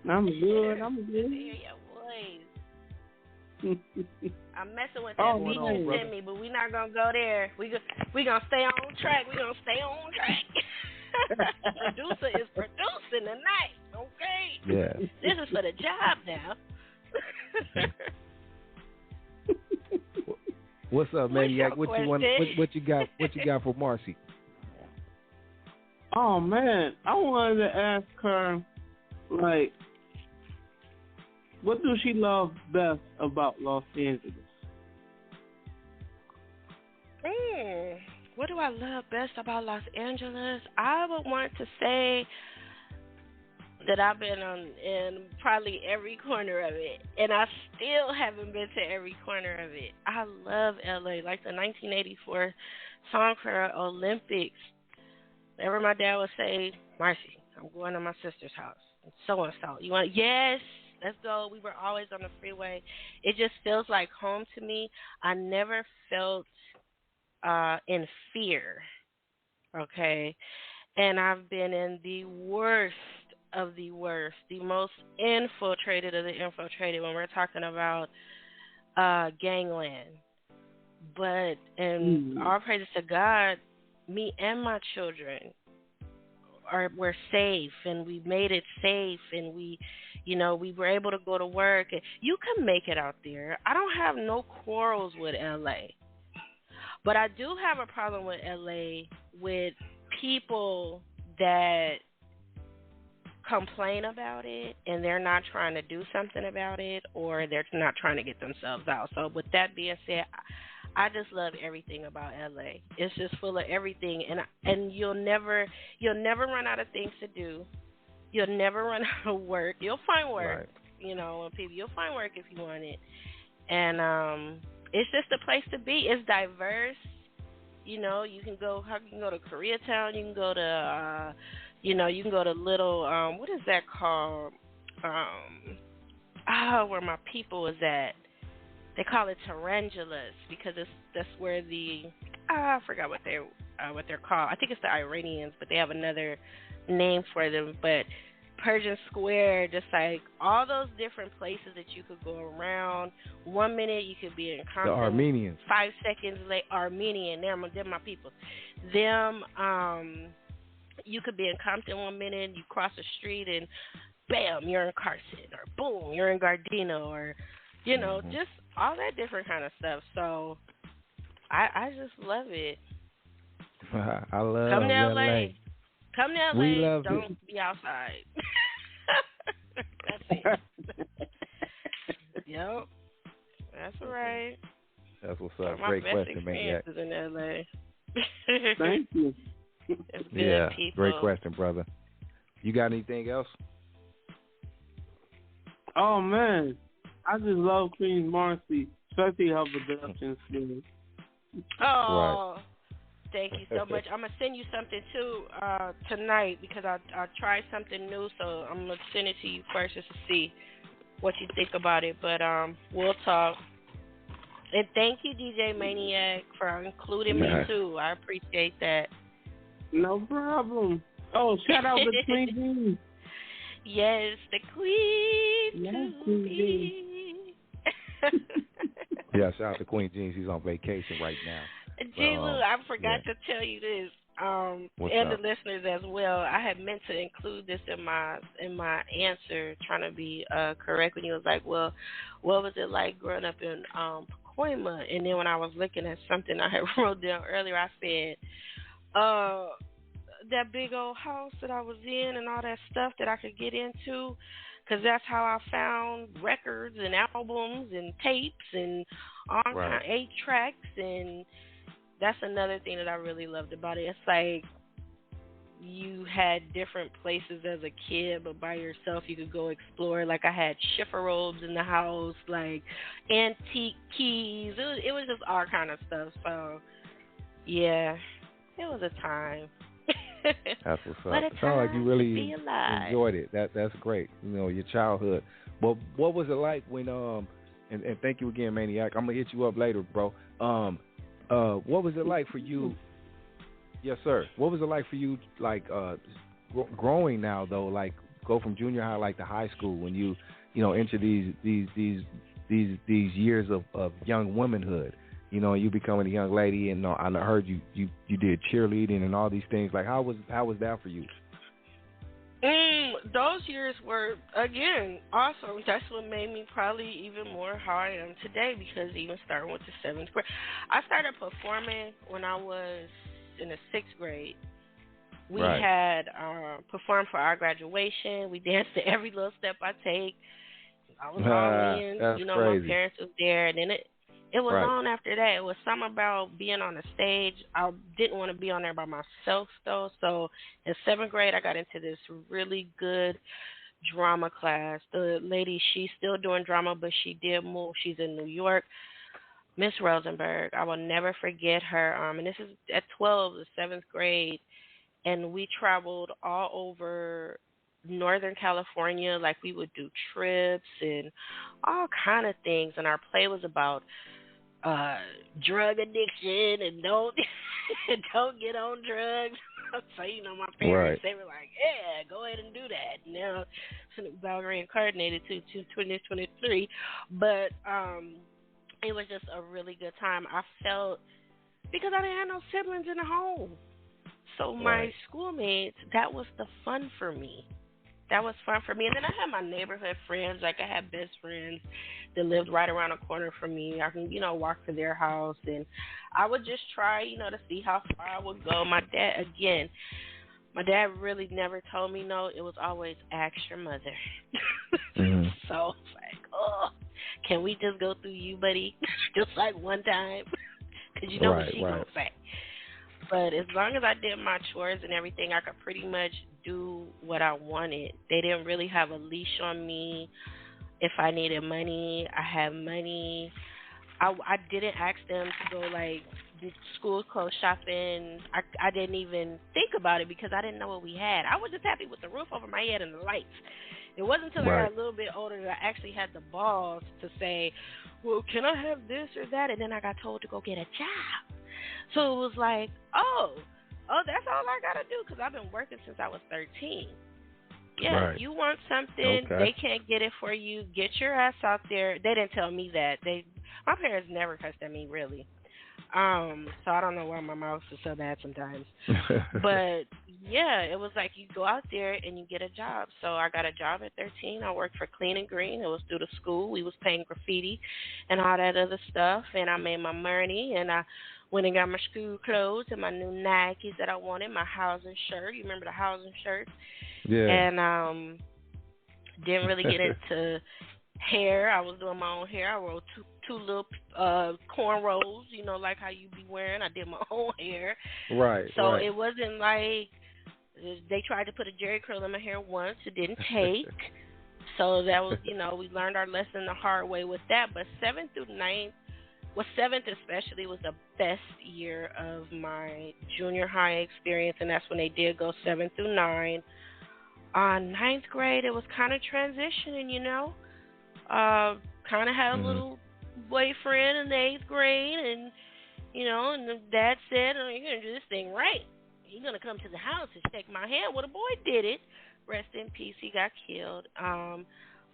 I'm good. Good to hear your voice. I'm messing with that beat you sent me, but we're not going to go there. We're going to stay on track. Producer is producing tonight, okay? Yeah. This is for the job now. What's up, Maniac? What you got for Marci? Oh man, I wanted to ask her, like, what does she love best about Los Angeles? What do I love best about Los Angeles? I would want to say that I've been in probably every corner of it, and I still haven't been to every corner of it. I love LA, like the 1984 Soccer Olympics. Whenever my dad would say, "Marci, I'm going to my sister's house, so-and-so. You want?" Yes, let's go. We were always on the freeway. It just feels like home to me. I never felt in fear, okay? And I've been in the worst of the worst, the most infiltrated of the infiltrated when we're talking about gangland. But, and all praises to God, me and my children were safe, and we made it safe, and we were able to go to work. You can make it out there. I don't have no quarrels with LA. But I do have a problem with LA with people that complain about it and they're not trying to do something about it, or they're not trying to get themselves out. So with that being said, I just love everything about LA. It's just full of everything, and you'll never run out of things to do. You'll never run out of work. You'll find work, right. You'll find work if you want it. And it's just a place to be. It's diverse. You can go to Koreatown. You can go to, you can go to little, what is that called? Where my people is at. They call it tarantulas because that's where I forgot what they're called. I think it's the Iranians, but they have another name for them. But Persian Square, just like all those different places that you could go around. 1 minute you could be in Compton. The Armenians. 5 seconds late, Armenian. They're my people. Them, you could be in Compton 1 minute, you cross the street and bam, you're in Carson, or boom, you're in Gardena, or just all that different kind of stuff. So I just love it. I love Come to LA. LA. Come to LA. We love Don't be outside. That's it. Yep. That's all right. That's what's up. My Great best question, man. experiences in LA. Thank you. It's good people. Great question, brother. You got anything else? Oh man, I just love Queen Marci, especially her production skills. Oh. Right. Thank you so much. I'm going to send you something, too, tonight because I tried something new, so I'm going to send it to you first just to see what you think about it. But we'll talk. And thank you, DJ Maniac, for including me, too. I appreciate that. No problem. Oh, shout out to Queen Jean. Yes, the Queen. Yes, Queen Jean. Yeah, shout out to Queen Jean. She's on vacation right now. G-Lew, I forgot to tell you this, and the listeners as well. I had meant to include this in my answer, trying to be correct when you was like, well, what was it like growing up in Pacoima? And then when I was looking at something I had wrote down earlier, I said, that big old house that I was in and all that stuff that I could get into, because that's how I found records and albums and tapes and all kind of 8-tracks, and that's another thing that I really loved about it. It's like you had different places as a kid, but by yourself you could go explore. Like I had shiffer robes in the house, like antique keys. It was just all kind of stuff. So yeah, it was a time. That's what's up. What a It sounds like you really enjoyed it. That's great. Your childhood. But what was it like when and thank you again, Maniac. I'm gonna hit you up later, bro. What was it like for you? Yes, sir. What was it like for you, like growing now though? Like go from junior high like to high school when you enter these years of young womanhood. You becoming a young lady, and I heard you did cheerleading and all these things. Like how was that for you? Those years were, again, awesome. That's what made me probably even more how I am today, because even starting with the 7th grade. I started performing when I was in the 6th grade. We had performed for our graduation. We danced to Every Little Step I Take. I was all in. That's crazy. My parents was there, and then it was on after that. It was something about being on the stage. I didn't want to be on there by myself, though. So in 7th grade, I got into this really good drama class. The lady, she's still doing drama, but she did move. She's in New York. Miss Rosenberg. I will never forget her. And this is at 12, the 7th grade. And we traveled all over Northern California. Like, we would do trips and all kind of things. And our play was about drug addiction and don't get on drugs. So, my parents, they were like, yeah, go ahead and do that. Now, it's about reincarnated to 2023. But it was just a really good time. I felt, because I didn't have no siblings in the home. So my schoolmates, that was the fun for me. That was fun for me. And then I had my neighborhood friends. Like, I had best friends that lived right around the corner from me. I can, walk to their house. And I would just try, to see how far I would go. My dad really never told me no. It was always, ask your mother. Mm-hmm. So it's like, oh, can we just go through you, buddy? Just like one time. Because you know what she going to say. But as long as I did my chores and everything, I could pretty much do what I wanted. They didn't really have a leash on me. If I needed money, I had money. I didn't ask them to go, like, do school clothes shopping. I didn't even think about it because I didn't know what we had. I was just happy with the roof over my head and the lights. It wasn't until I got a little bit older that I actually had the balls to say, well, can I have this or that? And then I got told to go get a job. So it was like, oh, that's all I got to do, because I've been working since I was 13. Yeah, if you want something, they can't get it for you. Get your ass out there. They didn't tell me that. My parents never cussed at me, really. So I don't know why my mouth is so bad sometimes. But, yeah, it was like you go out there and you get a job. So I got a job at 13. I worked for Clean and Green. It was through the school. We was painting graffiti and all that other stuff. And I made my money, and I went and got my school clothes and my new Nikes that I wanted, my housing shirt. You remember the housing shirts? Yeah. And didn't really get into hair. I was doing my own hair. I wrote two little cornrows, like how you be wearing. I did my own hair. Right. So it wasn't like they tried to put a jerry curl in my hair once. It didn't take. So that was, we learned our lesson the hard way with that. But 7th through 9th, 7th especially was the best year of my junior high experience, and that's when they did go 7 through 9. 9th grade, it was kind of transitioning, kind of had a little boyfriend in the 8th grade, and, and the dad said, oh, you're going to do this thing right. You're going to come to the house and shake my hand. Well, the boy did it. Rest in peace. He got killed.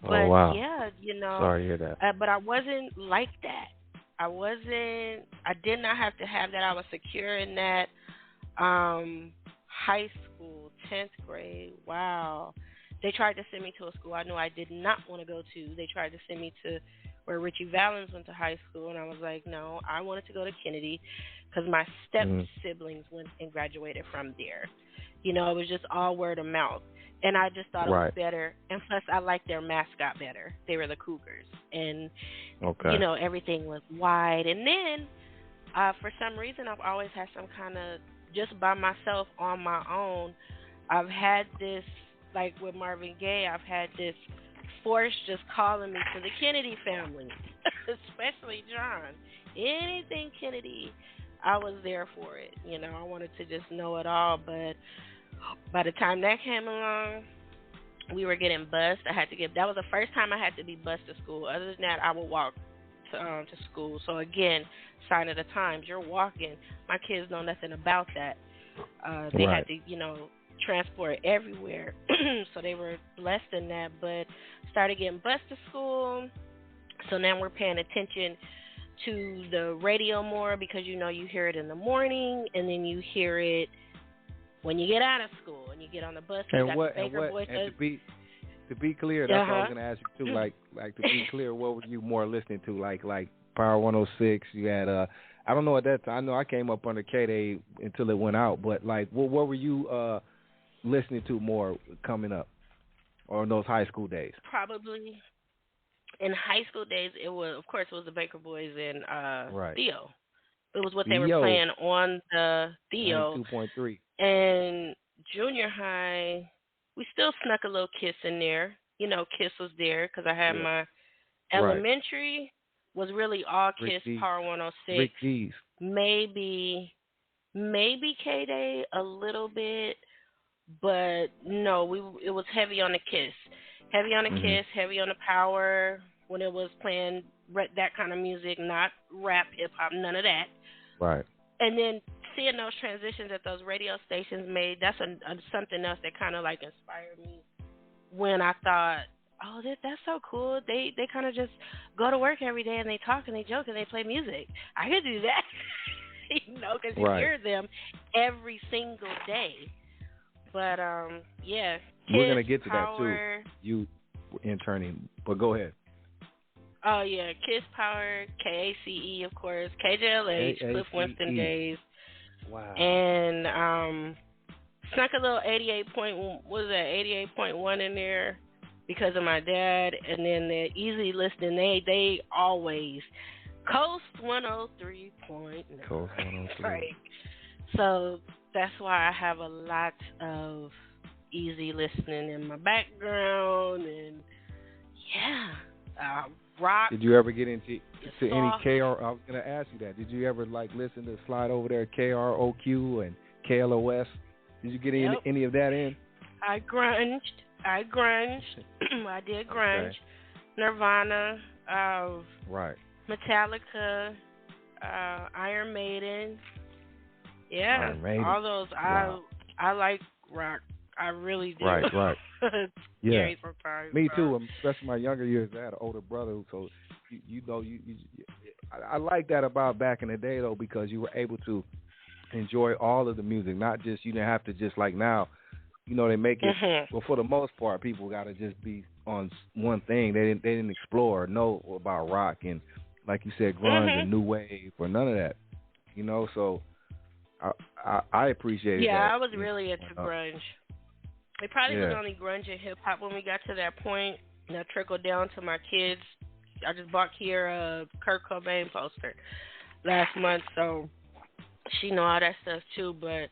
But, yeah, Sorry to hear that. But I wasn't like that. I did not have to have that. I was secure in that. High school, 10th grade, wow. They tried to send me to a school I knew I did not want to go to. They tried to send me to where Richie Valens went to high school, and I was like, no, I wanted to go to Kennedy because my step-siblings went and graduated from there. It was just all word of mouth. And I just thought it was better. And plus, I liked their mascot better. They were the Cougars. And, everything was wide. And then, for some reason, I've always had some kind of just by myself on my own, I've had this, like with Marvin Gaye, I've had this force just calling me to the Kennedy family, especially John. Anything Kennedy, I was there for it. You know, I wanted to just know it all, but by the time that came along, we were getting bused. That was the first time I had to be bused to school. Other than that, I would walk to school. So again, sign of the times. You're walking. My kids know nothing about that. They had to, you know, transport everywhere. So they were blessed in that. But started getting bused to school. So now we're paying attention to the radio more because, you know, you hear it in the morning and then you hear it when you get out of school and you get on the bus. And to be clear, that's what I was going to ask you too. Like to be clear, what were you more listening to? Like Power 106. You had I don't know at that time. I know I came up under K-Day until it went out. But like, what were you listening to more coming up, or in those high school days? Probably in high school days, it was the Baker Boys and Theo. It was what they were playing on the Theo. 2.3. And junior high, we still snuck a little Kiss in there. You know, Kiss was there because I had my elementary was really all Kiss, Power 106. Rick Dees. Maybe K-Day a little bit, but no, it was heavy on the Kiss. Heavy on the Kiss, heavy on the Power when it was playing that kind of music, not rap, hip-hop, none of that. Right. And then seeing those transitions that those radio stations made, that's something else that kind of like inspired me when I thought, oh, that's so cool. They kind of just go to work every day and they talk and they joke and they play music. I could do that, you know, because you hear them every single day. But, yeah. We're going to get to that, too. You interning, but go ahead. Oh, yeah. Kiss, Power, KACE, of course, KJLH, Cliff Winston Days. Wow. And snuck a little 88.1 in there because of my dad. And then the easy listening, they always Coast 103.9. Coast 103. Right. So that's why I have a lot of easy listening in my background. And, rock. Did you ever get into any KR? I was going to ask you that. Did you ever listen to slide over there KROQ and KLOS? Did you get any of that in? I grunged. I did grunge. Okay. Nirvana. Metallica. Iron Maiden. Yeah. Iron Maiden. All those. Wow. I like rock. I really do. Right. It's scary sometimes. Me too. Especially my younger years, I had an older brother, so I like that about back in the day though, because you were able to enjoy all of the music, not just you didn't have to just like now. You know, they make it. Well, for the most part, people got to just be on one thing. They didn't explore or know about rock and, like you said, grunge and new wave or none of that. You know, so I appreciate it. Yeah, I was really into grunge. It probably was only grunge and hip hop when we got to that point. And that trickled down to my kids. I just bought Kiera a Kurt Cobain poster last month, so she know all that stuff too. But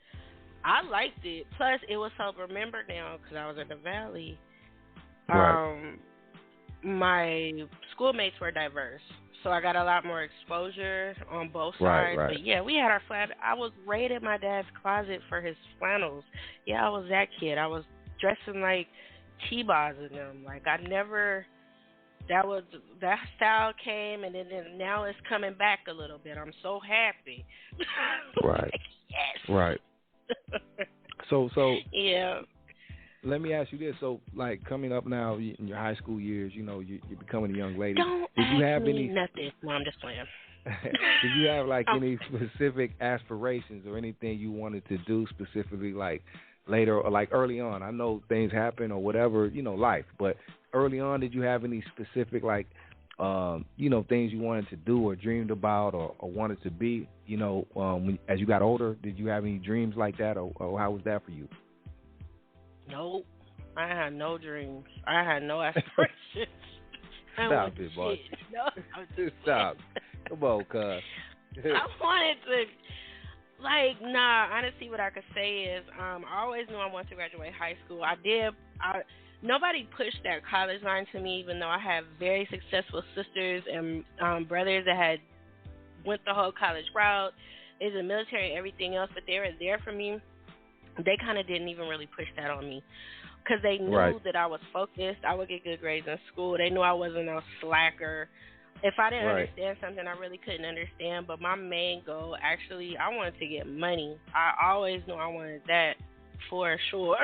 I liked it. Plus, it was so remembered now because I was in the Valley. Right. My schoolmates were diverse, so I got a lot more exposure on both sides. Right. But yeah, we had our I was raiding my dad's closet for his flannels. Yeah, I was that kid. I was dressing like T-Boz in them. Like that style came, and then now it's coming back a little bit. I'm so happy. Right. Like, yes. Right. So yeah. Let me ask you this. So, like, coming up now in your high school years, you know, you're becoming a young lady. Don't ask me nothing. No, I'm just playing. Did you have, like, any specific aspirations or anything you wanted to do specifically, like, later or, like, early on? I know things happen or whatever, you know, life. But early on, did you have any specific, like, you know, things you wanted to do or dreamed about or wanted to be, you know, as you got older? Did you have any dreams like that or how was that for you? Nope. I had no dreams. I had no aspirations. Stop it, boy. No, Just stop. Come on, cuz. I wanted to Like, nah, honestly, what I could say is I always knew I wanted to graduate high school. Nobody pushed that college line to me, even though I have very successful sisters and brothers that had went the whole college route, is in the military and everything else, but they were there for me. They kind of didn't even really push that on me because they knew that I was focused. I would get good grades in school. They knew I wasn't a slacker. If I didn't understand something, I really couldn't understand. But my main goal, actually, I wanted to get money. I always knew I wanted that for sure.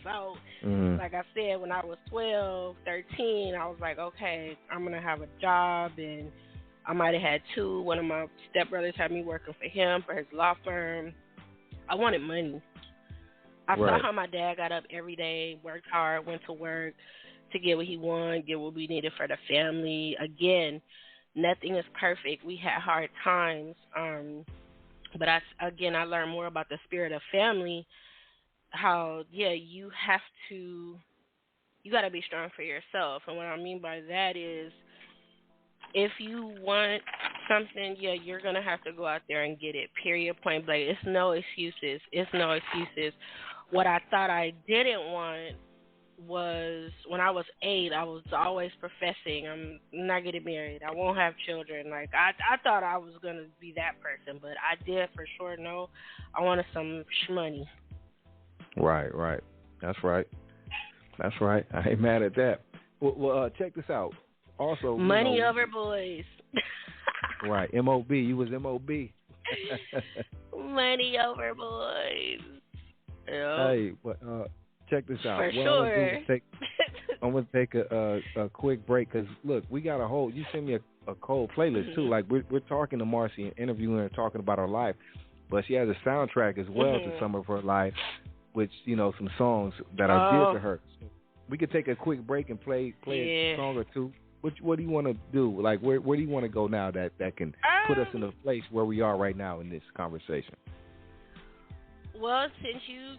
So, like I said, when I was 12, 13, I was like, okay, I'm going to have a job. And I might have had two. One of my stepbrothers had me working for him, for his law firm. I wanted money. I saw how my dad got up every day, worked hard, went to work to get what he wanted, get what we needed for the family. Again, nothing is perfect. We had hard times. But I learned more about the spirit of family, how, you got to be strong for yourself. And what I mean by that is, if you want something, you're going to have to go out there and get it, period, point blank. It's no excuses. What I thought I didn't want was, when I was 8, I was always professing, I'm not getting married, I won't have children. Like, I thought I was going to be that person, but I did for sure know I wanted some money. Right. That's right. I ain't mad at that. Well, check this out. Also, money over boys. Right, MOB. You was MOB. Money over boys. Yep. Hey, check this out. For sure. I'm gonna take a quick break because look, we got a whole. You sent me a cold playlist too. Like we're talking to Marci and interviewing her, talking about her life, but she has a soundtrack as well to some of her life, which some songs that are dear to her. So we could take a quick break and play a song or two. What do you want to do? Like where do you want to go now that can put us in a place where we are right now in this conversation? Well, since you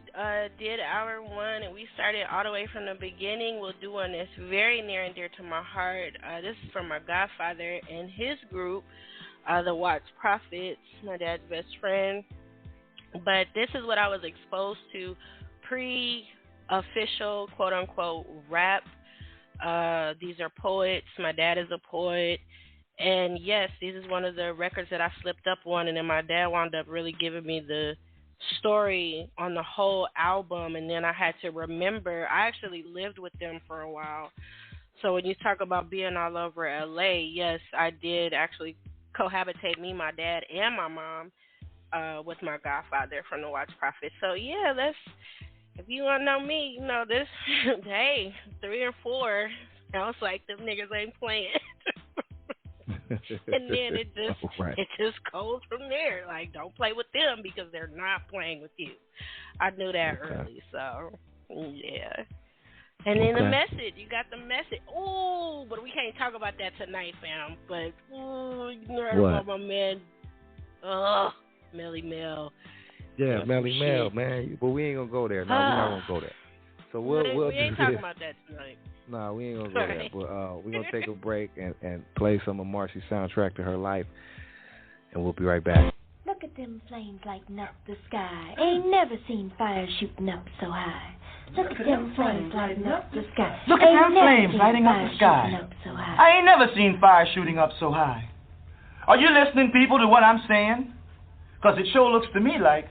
did hour 1 and we started all the way from the beginning, we'll do one that's very near and dear to my heart. This is from my godfather and his group, the Watts Prophets, my dad's best friend. But this is what I was exposed to pre-official, quote-unquote, rap. These are poets. My dad is a poet. And, yes, this is one of the records that I slipped up on, and then my dad wound up really giving me the story on the whole album, and then I had to remember I actually lived with them for a while. So when you talk about being all over LA, yes, I did actually cohabitate, me, my dad, and my mom with my godfather from the Watts Prophets. So yeah, if you want to know me, this, hey, 3 or 4, I was like, them niggas ain't playing. And then it just goes from there. Like, don't play with them because they're not playing with you. I knew that early, so yeah. And then the message, you got the message. Ooh, but we can't talk about that tonight, fam. But you heard about my man, Melly Mel. Yeah, Melly Mel, man. But we ain't gonna go there. No, we're not gonna go there. So we ain't talking about that tonight. No, we ain't gonna go there. But we're gonna take a break and play some of Marci's soundtrack to her life, and we'll be right back. Look at them flames lighting up the sky. Ain't never seen fire shooting up so high. Look at them flames lighting up the sky. Look at them flames lighting up the sky. I ain't never seen fire shooting up so high. Are you listening, people, to what I'm saying? Because it sure looks to me like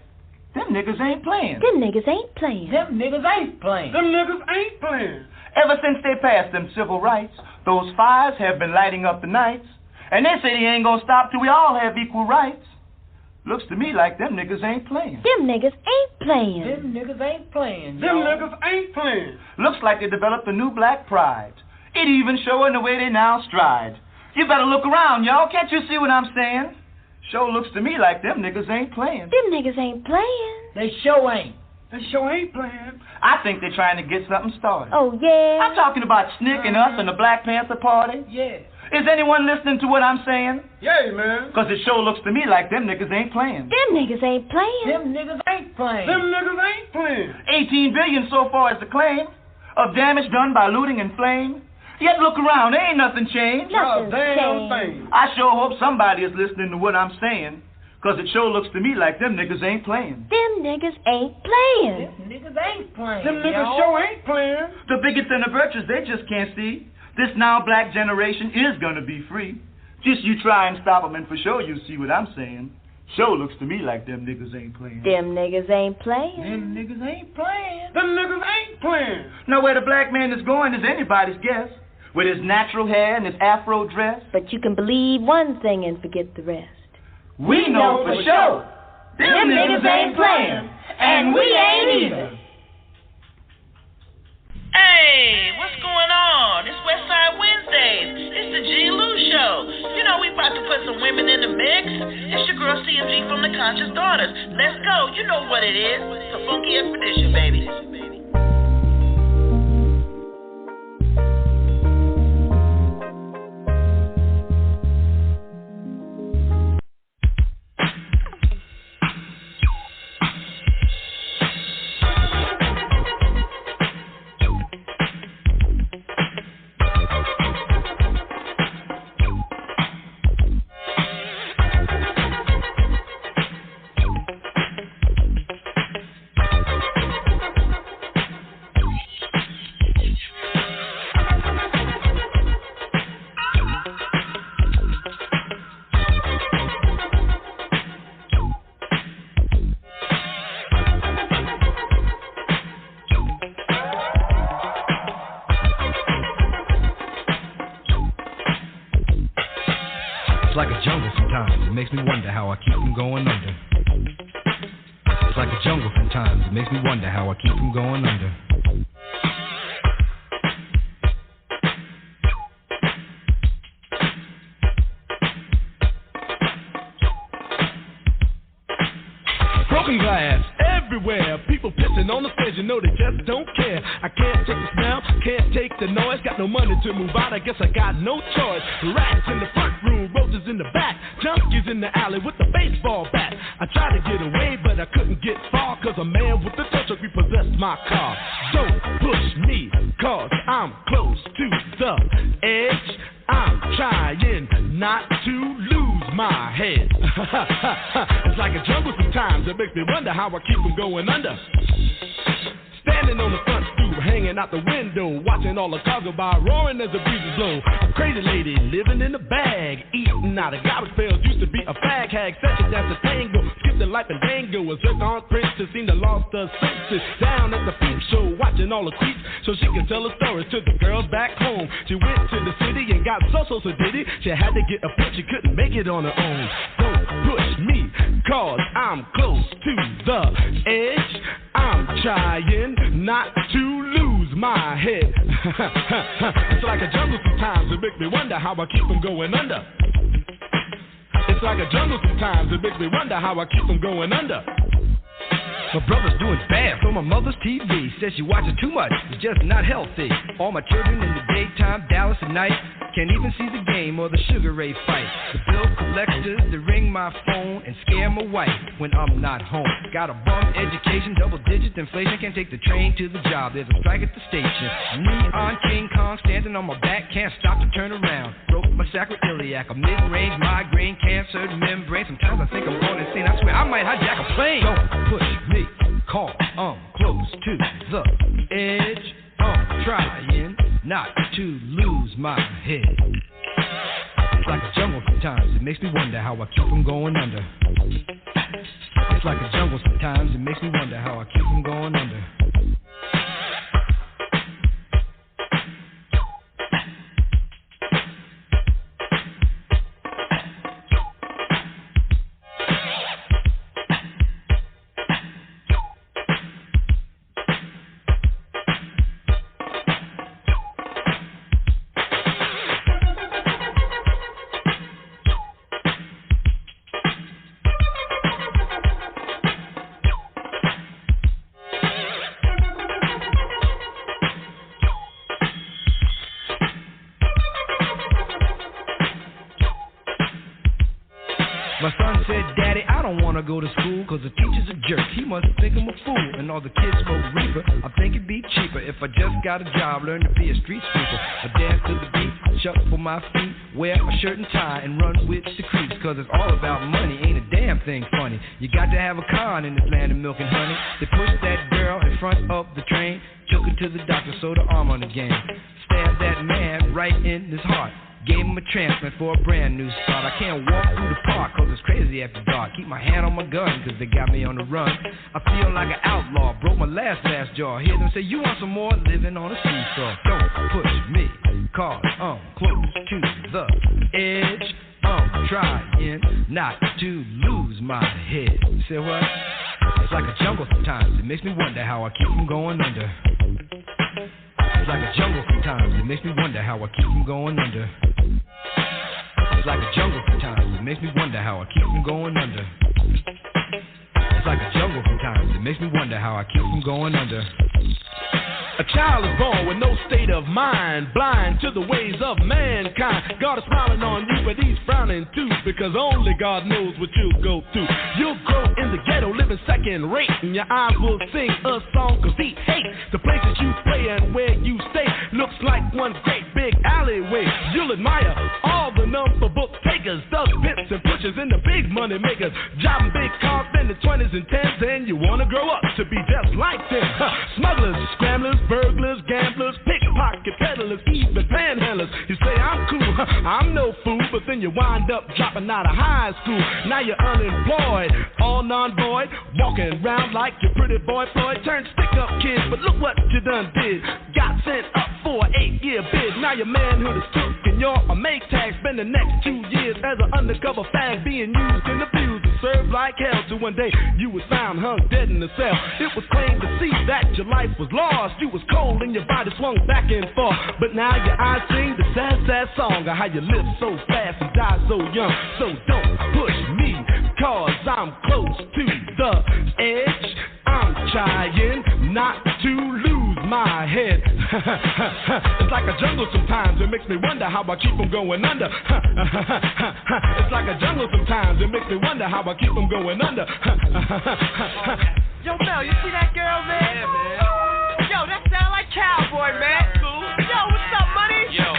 them niggas ain't playing. Them niggas ain't playing. Them niggas ain't playing. Them niggas ain't playing. Ever since they passed them civil rights, those fires have been lighting up the nights. And they say they ain't gonna stop till we all have equal rights. Looks to me like them niggas ain't playing. Them niggas ain't playing. Them niggas ain't playing, Them niggas ain't playing. Looks like they developed a new black pride. It even showing the way they now stride. You better look around, y'all. Can't you see what I'm saying? Sure looks to me like them niggas ain't playing. Them niggas ain't playing. They sure ain't. They sure ain't playing. I think they're trying to get something started. Oh, yeah? I'm talking about Snick and us and the Black Panther Party. Yeah. Is anyone listening to what I'm saying? Yeah, man. Because it sure looks to me like them niggas ain't playing. Them niggas ain't playing. Them niggas ain't playing. Them niggas ain't playing. 18 billion so far is the claim of damage done by looting and flame. Yet look around, there ain't nothing changed. Nothing's damn thing. I sure hope somebody is listening to what I'm saying. Cause it sure looks to me like them niggas ain't playing. Them niggas ain't playing. Them niggas ain't playing. Them niggas sure ain't playing. The bigots and the virtues, they just can't see. This now black generation is gonna be free. Just you try and stop them and for sure you see what I'm saying. Sure looks to me like them niggas ain't playing. Them niggas ain't playing. Them niggas ain't playing. Them niggas ain't playing. Now where the black man is going is anybody's guess. With his natural hair and his afro dress. But you can believe one thing and forget the rest. We know for sure. Them niggas ain't playing. And we ain't either. Hey, what's going on? It's Westside Wednesdays. It's the G-Lew Show. You know we about to put some women in the mix. It's your girl CMG from the Conscious Daughters. Let's go. You know what it is. It's a funky expedition, baby. It's like a jungle sometimes, it makes me wonder how I keep from going under. It's like a jungle sometimes, it makes me wonder how I keep from going under. Broken glass everywhere, people pissing on the stage, you know they just don't care. I can't take the smell, can't take the noise, got no money to move out, I guess I got no choice. Rats in the front room, roaches in the back, junkies in the alley with the baseball bat. I tried to get away, but I couldn't get far, cause a man with a tow truck repossessed my car. Don't push me, cause I'm close to the edge. I'm trying not to lose my head. It's like a jungle sometimes, it makes me wonder how I keep from going under. Standing on the front stoop, hanging out the window, watching all the cars go by, roaring as the breezes blow. A crazy lady living in a bag, eating out of garbage pails, used to be a fag hag, such a dance a tango, skipped the life and dango, a zircon princess, seemed to lost her senses. Down at the peep show, watching all the creeps, so she could tell her stories to the girls back home. She went to the city and got so diddy, she had to get a push, she couldn't make it on her own. Don't push me, cause I'm close to the edge. I'm trying not to lose my head. It's like a jungle sometimes, it makes me wonder how I keep from going under. It's like a jungle sometimes, it makes me wonder how I keep from going under. My brother's doing bad from my mother's TV. Says she watches too much, it's just not healthy. All my children in the daytime, Dallas at night. Can't even see the game or the Sugar Ray fight. The bill collectors, they ring my phone and scare my wife when I'm not home. Got a bum education, double-digit inflation. Can't take the train to the job, there's a strike at the station. Neon King Kong standing on my back, can't stop to turn around. Broke my sacroiliac, a mid-range migraine, cancer membrane. Sometimes I think I'm going insane, I swear I might hijack a plane. Don't push me, call, I'm close to the edge. I'm trying not to lose my head. It's like a jungle sometimes, it makes me wonder how I keep from going under. It's like a jungle sometimes, it makes me wonder how I keep from going under. cause the teacher's a jerk. He must think I'm a fool, and all the kids smoke reefer. I think it'd be cheaper if I just got a job, learn to be a street sweeper. I dance to the beat, shuffle my feet, wear a shirt and tie, and run with the creeps. Cause it's all about money, ain't a damn thing funny. You got to have a con in this land of milk and honey. They pushed that girl in front of the train, took her to the doctor, sewed her arm on the game. Stabbed that man right in his heart, gave him a transplant for a brand new start. I can't walk through the park cause it's crazy after dark. Keep my hand on my gun cause they got me on the run. I feel like an outlaw, broke my last jaw. Hear them say, you want some more, living on a seesaw. Don't push me, cause I'm close to the edge. I'm trying not to lose my head. You say what? It's like a jungle sometimes. It makes me wonder how I keep from going under. It's like a jungle sometimes. It makes me wonder how I keep from going under. It's like a jungle sometimes. It makes me wonder how I keep from going under. It's like a jungle sometimes. It makes me wonder how I keep from going under. A child is born with no state of mind, blind to the ways of mankind. God is smiling on you, but he's frowning too, because only God knows what you'll go through. You'll grow in the ghetto, living second rate, and your eyes will sing a song cause he hates the places you play and where you stay. Looks like one great big alleyway. You'll admire all the number book takers, thugs, pimps, and pushers, and the big money makers. Driving big cars, spending 20s and 10s, and you wanna grow up to be just like them. Smugglers, scramblers, burglars, gamblers, pickpocket peddlers, even panhandlers. You say I'm cool, I'm no fool, but then you wind up dropping out of high school. Now you're unemployed, all non-void, walking around like your pretty boy Floyd. Turned stick-up kid, but look what you done did. Got sent up for an 8-year bid. Now your manhood is took and you're a make tag. Spend the next 2 years as an undercover fag, being used and abused and served like hell. Till one day you was found hung dead in the cell. It was plain to see that your life was lost. You was cold and your body swung back and forth. But now your eyes sing the sad, sad song of how you live so fast and die so young. So don't push me, cause I'm close to the edge. I'm trying not to lose my head. It's like a jungle sometimes, it makes me wonder how I keep from going under. It's like a jungle sometimes, it makes me wonder how I keep from going under. Yo, Mel, you see that girl, man? Yeah, man. Yo, that sound like Cowboy, man. Cool. Yo, what's up, money? Yo.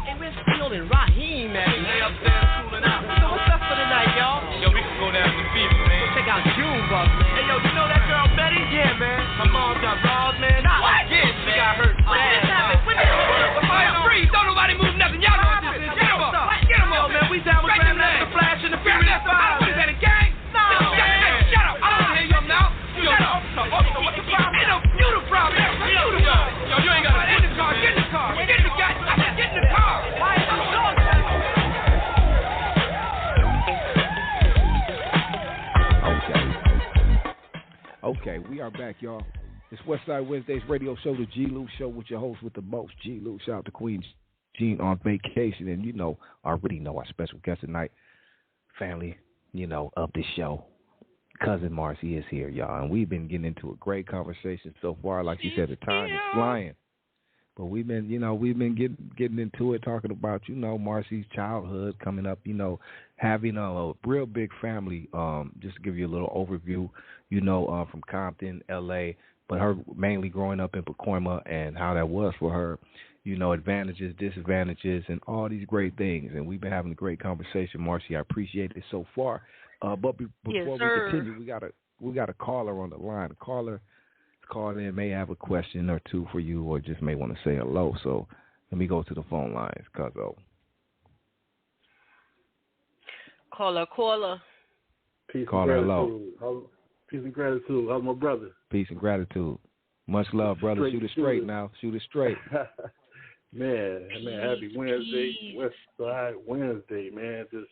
Hey, where's Field and Raheem, man? They upstairs cooling out. So what's up for the night, y'all? Yo, we can go down to the fever, man. Check out Junebug, man. Hey, yo, you know that girl Betty? Yeah, man. Her mom got robbed, man. What? Yeah, she got hurt. What just happened? What the hell? Freeze! Don't nobody move nothing. Y'all know what this is. Get 'em up. Get 'em up, man. We down with Grandmaster Flash and the Furious Five. What is that, a gang? No, man. Shut up. I don't want to hear you now. Shut up. What's the problem? Ain't no you the problem. You the problem. Yo, you ain't got to get in the car. Get in the car. Get in the car. I said get in the car. Why is it so? Okay, we are back, y'all. It's Westside Wednesdays radio show, the G-Lew show with your host with the most, G-Lew. Shout out to Queen Jean on vacation. And, you know, already know our special guest tonight, family, you know, of the show. Cuzzin Marci is here, y'all. And we've been getting into a great conversation so far. Like you said, the time is flying. But we've been getting into it, talking about, you know, Marci's childhood coming up, you know, having a real big family. Just to give you a little overview, you know, from Compton, L.A., but her mainly growing up in Pacoima and how that was for her, you know, advantages, disadvantages, and all these great things. And we've been having a great conversation, Marci. I appreciate it so far. But before we continue, we got a caller on the line. The caller called in may have a question or two for you, or just may want to say hello. So let me go to the phone lines, Cuzzo. Caller. Peace Caller, and hello. Peace and gratitude. How's my brother? Peace and gratitude. Much love, brother. Shoot it straight now. Shoot it straight. man, happy Wednesday, Westside Wednesday, man. Just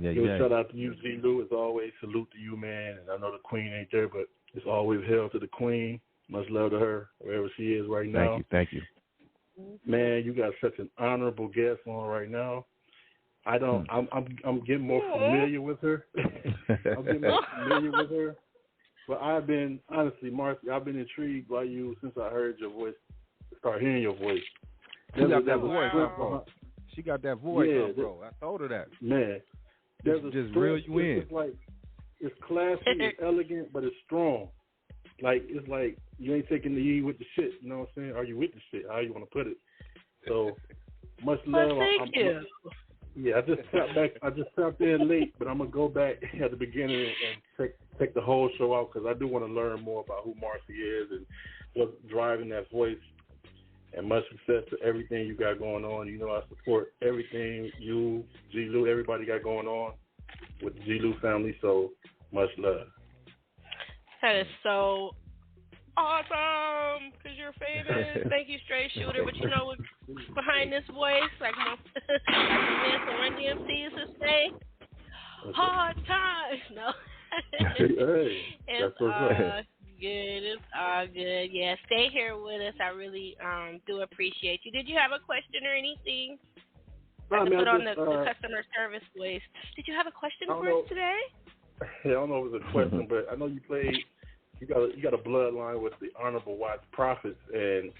give a shout out to you, G-Lew. As always, salute to you, man. And I know the queen ain't there, but it's always hail to the queen. Much love to her, wherever she is right now. Thank you. Man, you got such an honorable guest on right now. I'm getting more familiar with her. But I've been, honestly, Marci, I've been intrigued by you since I heard your voice, start hearing your voice. She got that voice, bro. Yeah, I told her that. Man, there's a just reel you in. It's classy, it's elegant, but it's strong. Like it's like you ain't taking the E with the shit. You know what I'm saying? Are you with the shit? How you want to put it? So much love. Well, thank you. I just sat back. I just sat there late, but I'm gonna go back at the beginning and check the whole show out because I do want to learn more about who Marci is and what's driving that voice. And much success to everything you got going on. You know I support everything you, G-Lew, everybody got going on with the G-Lew family. So much love. That is so awesome because you're famous. Thank you, Straight Shooter. But you know what's behind this voice? Like my man from Run DMC used to say, hard times. No. It's all good. It's all good. Yeah, stay here with us. I really do appreciate you. Did you have a question or anything? No, to put on the customer service voice. Did you have a question for us today? I don't know if it was a question, but I know you played. You got a bloodline with the Honorable Watts Prophets, and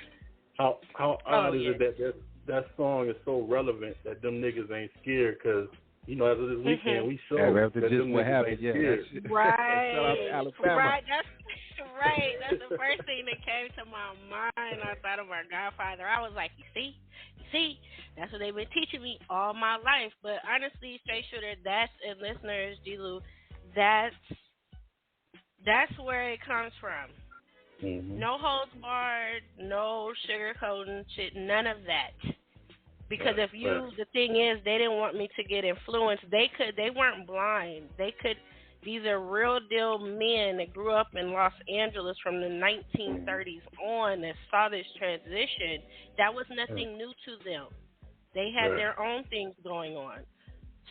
how odd is it that song is so relevant that them niggas ain't scared? Because you know, as of this weekend, we showed that them niggas ain't scared. Right. Shout out to Alabama. Right. That's the first thing that came to my mind. I thought of our Godfather. I was like, you see, that's what they've been teaching me all my life. But honestly, Straight Shooter, and listeners, G-Lew, that's where it comes from. Mm-hmm. No holds barred, no sugarcoating shit, none of that. Because the thing is, they didn't want me to get influenced. They weren't blind. These are real deal men that grew up in Los Angeles from the 1930s on that saw this transition. That was nothing new to them. They had their own things going on.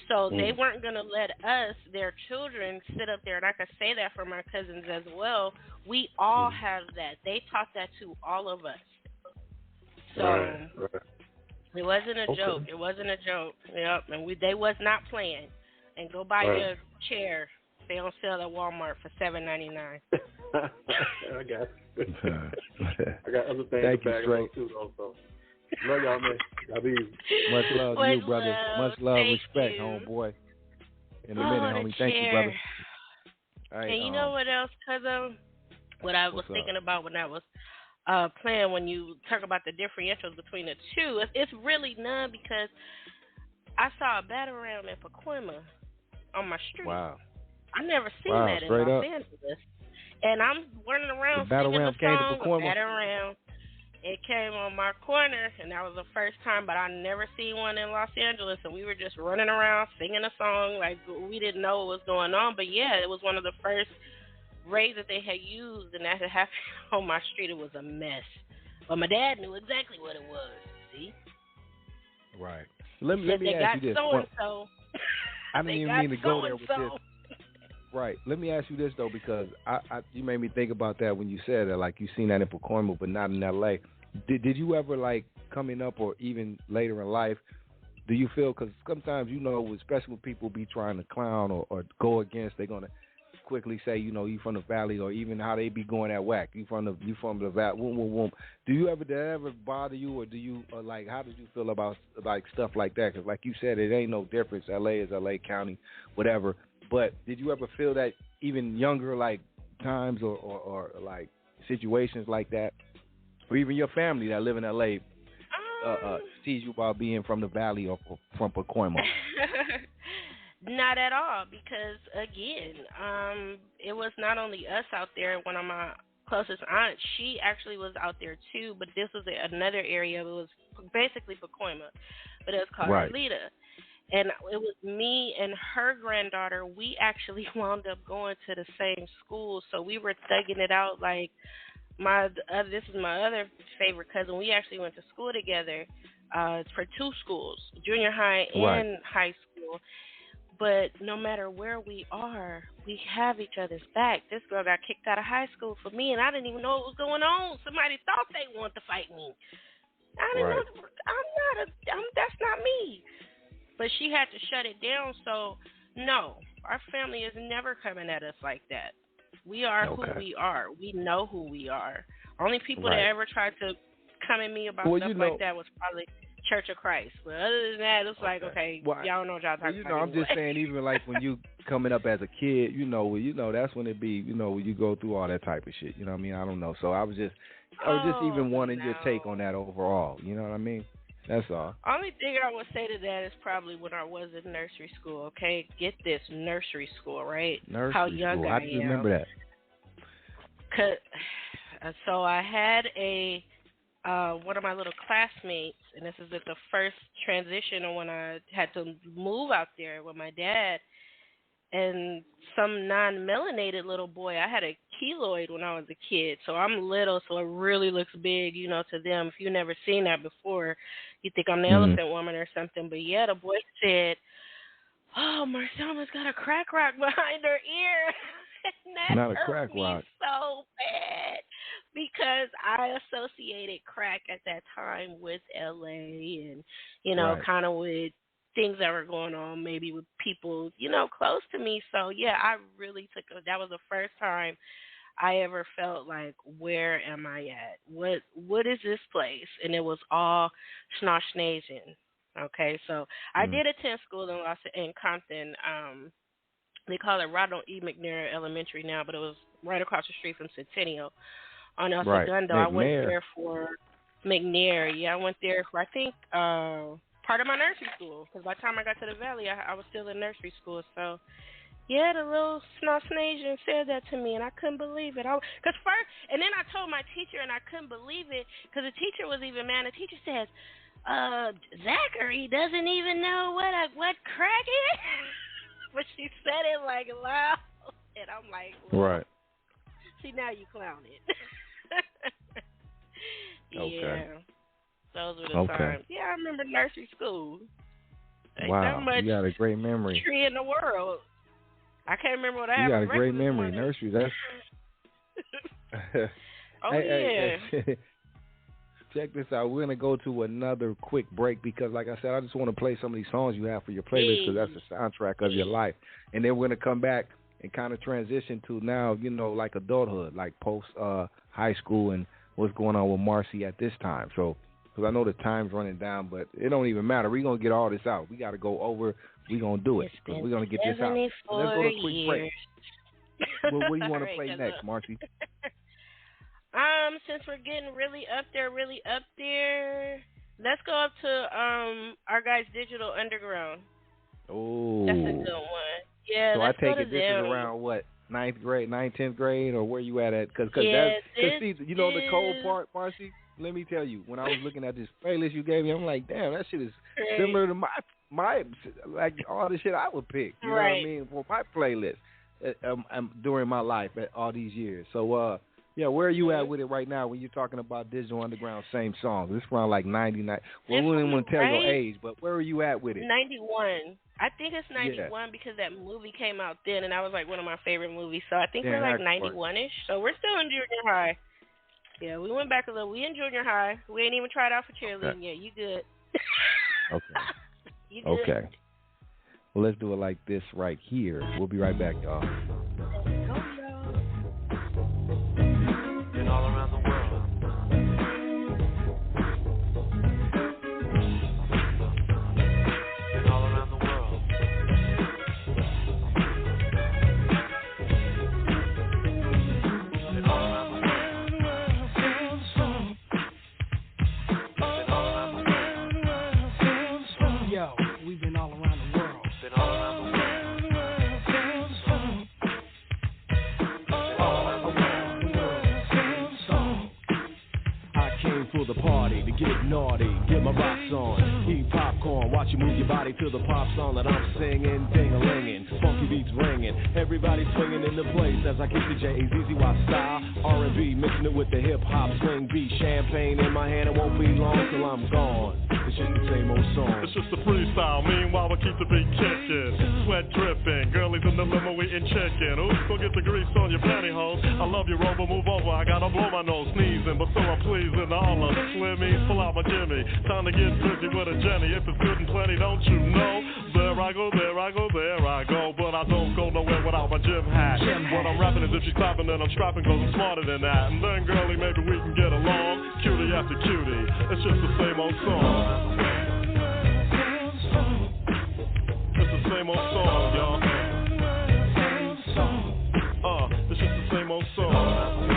So they weren't going to let us, their children, sit up there. And I can say that for my cousins as well. We all have that. They taught that to all of us. So it wasn't a joke. It wasn't a joke. Yep. And they was not playing. And go buy your chair. They don't sell at Walmart for $7.99. I got other things to bag up too, also. Love y'all, man. Y'all be easy. Much love to you, brother. Much love, respect, homeboy. In a minute, homie. Thank you, brother. All right, and you know what else, cousin? What I was thinking about when I was playing, when you talk about the differentials between the two, it's really none because I saw a battle round in Pacoima on my street. Wow. I never seen that in Los Angeles. And I'm running around singing the song, battle round. It came on my corner, and that was the first time, but I never seen one in Los Angeles, and we were just running around singing a song like we didn't know what was going on. But, yeah, it was one of the first rays that they had used, and that had happened on my street. It was a mess. But my dad knew exactly what it was, see? Right. Let me ask you this. So-and-so. I didn't even mean to go there with this. Right. Let me ask you this, though, because you made me think about that when you said that, like, you seen that in Pacoima, but not in L.A. Did you ever, like, coming up or even later in life, do you feel, because sometimes, you know, especially when people be trying to clown or go against, they're going to quickly say, you know, you from the valley, or even how they be going at whack, you from the valley, whoom. Did that ever bother you, or like, how did you feel about, like, stuff like that? Because, like you said, it ain't no difference. L.A. is L.A. County, whatever. But did you ever feel that even younger, like, times or like, situations like that? Or even your family that live in L.A. sees you about being from the valley or from Pacoima? Not at all, because, again, it was not only us out there. One of my closest aunts, she actually was out there, too, but this was another area. It was basically Pacoima, but it was called Alita. And it was me and her granddaughter. We actually wound up going to the same school, so we were thugging it out. Like this is my other favorite cousin. We actually went to school together. It's for two schools, junior high and high school. But no matter where we are, we have each other's back. This girl got kicked out of high school for me, and I didn't even know what was going on. Somebody thought they wanted to fight me. I didn't know. That's not me. But she had to shut it down, so no, our family is never coming at us like that. We are who we are. We know who we are. Only people that ever tried to come at me about stuff like that was probably Church of Christ. But other than that, it's like, okay, y'all don't know what y'all talking about. I'm just saying, even like when you coming up as a kid, that's when it be, when you go through all that type of shit. You know what I mean? I don't know. So I was just even wanting your take on that overall. You know what I mean? That's all. Only thing I would say to that is probably when I was in nursery school. Okay, get this, nursery school, right? Nursery How young school. I I do remember that. So I had one of my little classmates, and this is at the first transition when I had to move out there with my dad, and some non-melanated little boy. I had a keloid when I was a kid, so I'm little, so it really looks big, to them. If you've never seen that before, you think I'm the elephant woman or something. But yeah, the boy said, "Oh, Marciama's got a crack rock behind her ear." And that Not a hurt crack me rock. so bad because I associated crack at that time with LA and, kind of with things that were going on maybe with people, close to me. So, yeah, I really that was the first time I ever felt like, where am I at? What is this place? And it was all Schnosh-Nation. Okay, so I did attend school in Compton. They call it Ronald E. McNair Elementary now, but it was right across the street from Centennial on El Segundo. I went there for McNair. Yeah, I went there for, I think, part of my nursery school, because by the time I got to the Valley, I was still in nursery school. So, yeah, the little Schnosh-Nation said that to me, and I couldn't believe it. And then I told my teacher, and I couldn't believe it, because the teacher was even mad. The teacher says, Zachary doesn't even know what crack is. But she said it like loud, and I'm like, well, right. See, now you clowning. Okay. Yeah, those were the times. Yeah, I remember nursery school. Wow, you got a great memory. Tree in the world. I can't remember what I had. You got a great memory. Nursery, that's. Hey. Check this out. We're going to go to another quick break because, like I said, I just want to play some of these songs you have for your playlist because that's the soundtrack of your life. And then we're going to come back and kind of transition to now, like adulthood, like post-high school and what's going on with Marci at this time. So, because I know the time's running down, but it don't even matter. We're going to get all this out. We got to go over. We're going to do it because we're going to get this out. So let's go to a quick break. What do you want to play next, Marci? Since we're getting really up there, let's go up to our guys Digital Underground. Oh, that's a good one. Yeah, so let's I take go it to this them. is around what, 9th grade, 10th grade, or where you at? Because the cold part, Marci. Let me tell you, when I was looking at this playlist you gave me, I'm like, damn, that shit is similar to my like all the shit I would pick. You know what I mean, for my playlist during my life all these years. So. Yeah, where are you at with it right now when you're talking about Digital Underground, same song? This is around like 99. Well, we don't want to tell your age, but where are you at with it? 91. I think it's 91 because that movie came out then, and that was like one of my favorite movies. So I think we're like 91-ish. So we're still in junior high. Yeah, we went back a little. We in junior high. We ain't even tried out for cheerleading yet. You good. Okay. You good. Okay. Well, let's do it like this right here. We'll be right back, y'all. All around the world. And all around the world. And all around the world. Yo, we've been all around the world. Been all around the world. For the party, to get naughty, get my rocks on, eat popcorn, watch you move your body to the pop song that I'm singing, ding-a-linging, funky beats ringing, everybody swinging in the place as I kick the J-A-Z-Z-Y style, R&B, mixing it with the hip-hop swing beat, champagne in my hand, it won't be long till I'm gone. It's just the same old song. It's just a freestyle. Meanwhile, we keep the beat kicking. Sweat dripping. Girlies in the limo eating chicken. Oops, go get the grease on your pantyhose. I love you, Rover. Move over. I gotta blow my nose. Sneezing, but so I'm pleasing. All of the slimmies. Pull out my Jimmy. Time to get busy with a Jenny. If it's good and plenty, don't you know? There I go, there I go, there I go. But I don't go nowhere without my gym hat. What I'm rapping is if she's clapping, then I'm strapping, cause I'm smarter than that. And then, girlie, maybe we can get along. Cutie after cutie. It's just the same old song. same old song, y'all. It's just the same old song.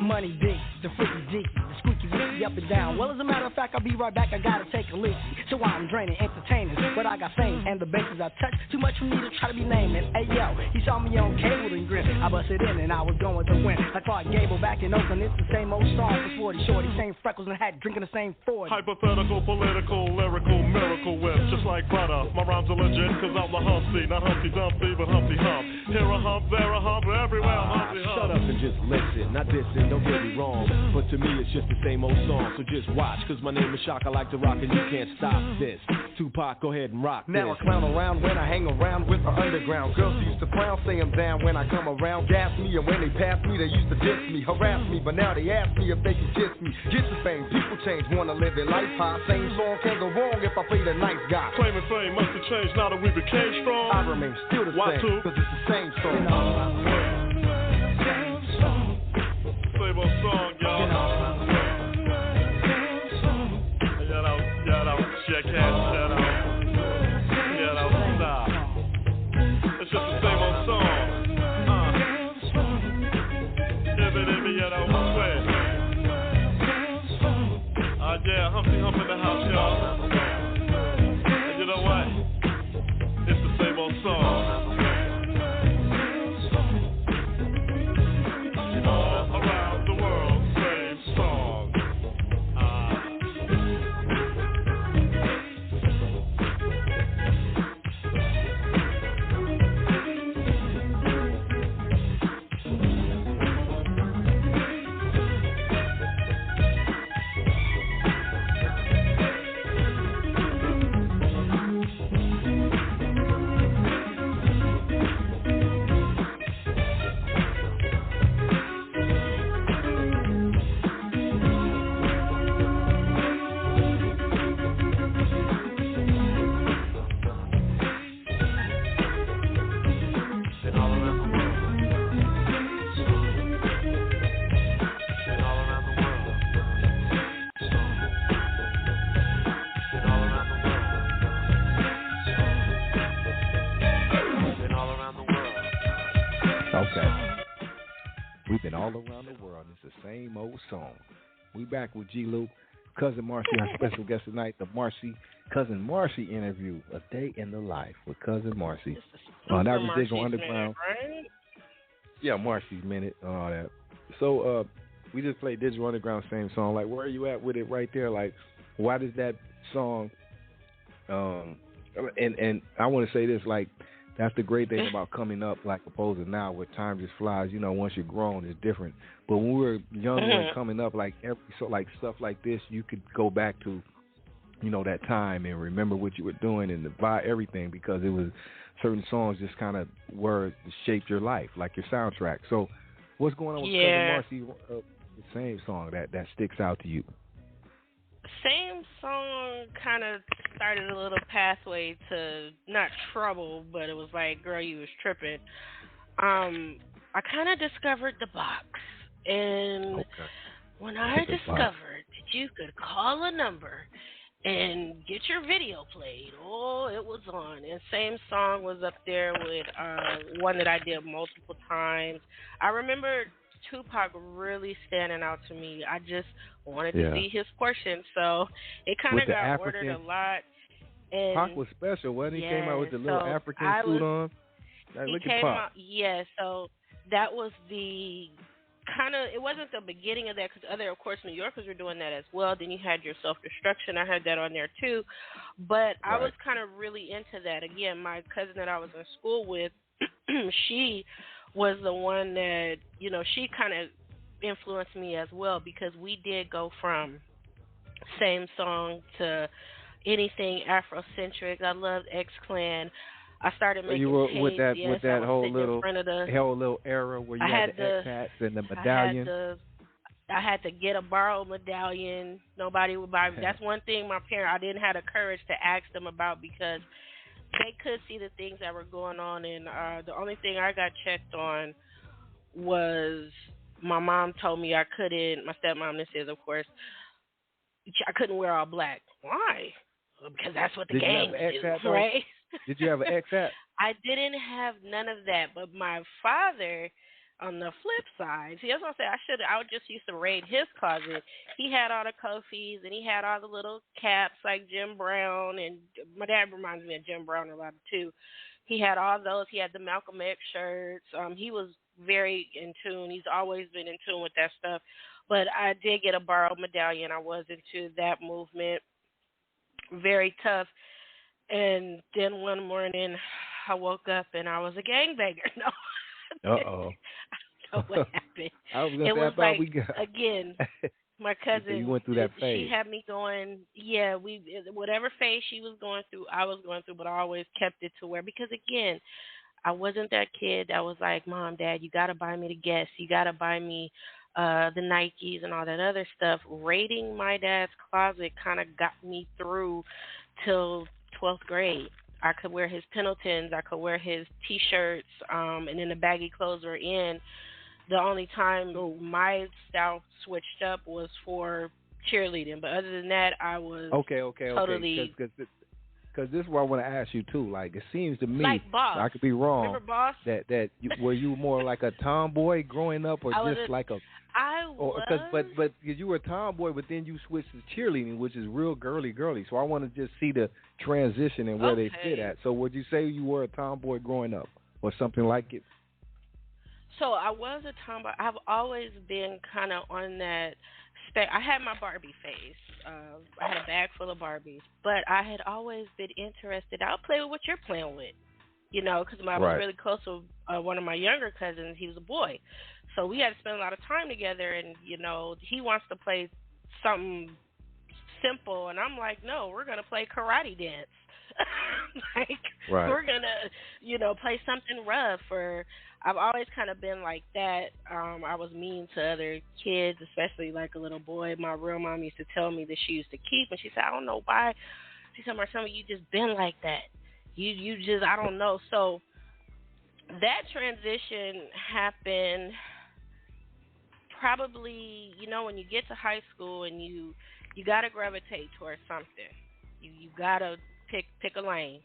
Money big, the freaky dicky, the squeaky wicky up and down. Well, as a matter of fact, I'll be right back. I gotta take a leak. So I'm draining entertainers, but I got fame and the bases I touch. Too much for me to try to be naming. Hey yo, he saw me on cable and grin. I busted in and I was going to win. Like Clark Gable back in Oakland, it's the same old song for Sporty Shorty, same freckles and hat, drinking the same 40. Hypothetical, political, lyrical, miracle whip, just like butter. My rhymes are legit, cause I'm the Humpty, not Humpty Dumpty, but Humpty Hump. Here a hump, there a hump, everywhere Humpty Hump. Shut up and just listen, not dissing, don't get me wrong, but to me it's just the same old song, so just watch, cause my name is Shock, I like to rock and you can't stop this. Tupac, go ahead and rock now this. I clown around when I hang around with the underground. Girls used to frown, say I'm down when I come around. Gas me, and when they pass me, they used to diss me, harass me. But now they ask me if they can kiss me. Get the fame, people change, wanna live their life high. Same song can't go wrong if I play the nice guy. Claiming fame must have changed now that we became strong. I remain still the Why same, cause it's the same song. Same old song, y'all. Check out, shut up. Get out, stop. It's just the same old song. Get out, sweat. Yeah, Humpty Hump in the house, y'all. And you know what? It's the same old song. All around the world, same song. All around the world. It's the same old song. We back with G-Lew, Cuzzin Marci, our special guest tonight, the Cuzzin Marci interview, A Day in the Life with Cuzzin Marci. That was Digital Underground. Right? Yeah, Marci's Minute and all that. So we just played Digital Underground, same song. Like, where are you at with it right there? Like, why does that song? And I want to say this, like, that's the great thing about coming up, like opposed to now, where time just flies. You know, once you're grown, it's different. But when we were younger and coming up, like like stuff like this, you could go back to, you know, that time and remember what you were doing and everything, because it was certain songs just kind of shaped your life, like your soundtrack. So, what's going on with Cuzzin Marci? The same song that sticks out to you. Same song kind of started a little pathway to not trouble, but it was like, girl, you was tripping. I kind of discovered the box, and when I discovered that you could call a number and get your video played, it was on. And same song was up there with one that I did multiple times. I remember Tupac really standing out to me. I just wanted to see his portion, so it kind of got ordered a lot. And Pac was special, wasn't he? Came out with the little African suit on. Like, look at Pac. So that was the kind of, it wasn't the beginning of that, because of course, New Yorkers were doing that as well. Then you had your Self-Destruction. I had that on there too. But I was kind of really into that. Again, my cousin that I was in school with, she was the one that, you know, she kind of influenced me as well, because we did go from same song to anything Afrocentric. I loved X-Clan. I started making tapes. With that whole little era where you had the X-hats and the medallion. I had to get a borrowed medallion. Nobody would buy me. That's one thing I didn't have the courage to ask them about, because they could see the things that were going on, and the only thing I got checked on was my mom told me I couldn't. My stepmom, this is, of course, I couldn't wear all black. Why? Because that's what the gangs do, right? Did you have an X hat? I didn't have none of that, but my father, on the flip side, see, that's what I said. I just used to raid his closet. He had all the Kofis, and he had all the little caps like Jim Brown, and my dad reminds me of Jim Brown a lot too. He had all those. He had the Malcolm X shirts. He was very in tune. He's always been in tune with that stuff. But I did get a borrowed medallion. I was into that movement. Very tough. And then one morning, I woke up and I was a gangbanger. No. Uh-oh. I don't know what happened. I was going to say, I thought we got... Again, my cousin, you went through that phase. She had me going, whatever phase she was going through, I was going through, but I always kept it to where, because again, I wasn't that kid that was like, Mom, Dad, you got to buy me the Guess. You got to buy me the Nikes and all that other stuff. Raiding my dad's closet kind of got me through till 12th grade. I could wear his Pendletons. I could wear his T-shirts, and then the baggy clothes were in. The only time my style switched up was for cheerleading. But other than that, I was totally... Because this is what I want to ask you, too. Like, it seems to me, like Boss. I could be wrong, remember Boss? Were you more like a tomboy growing up, or like a... I was. But you were a tomboy, but then you switched to cheerleading, which is real girly. So I want to just see the transition and where they fit at. So would you say you were a tomboy growing up, or something like it? So I was a tomboy. I've always been kind of on that I had my Barbie phase. I had a bag full of Barbies, but I had always been interested. I'll play with what you're playing with, because I was really close with one of my younger cousins. He was a boy, so we had to spend a lot of time together. And he wants to play something simple, and I'm like, no, we're gonna play karate dance. We're gonna, play something rough. Or I've always kind of been like that. I was mean to other kids, especially like a little boy. My real mom used to tell me that she used to keep, and she said, I don't know why. She said, Marcella, you just been like that. You just, I don't know. So that transition happened probably, when you get to high school and you got to gravitate towards something. You got to pick a lane.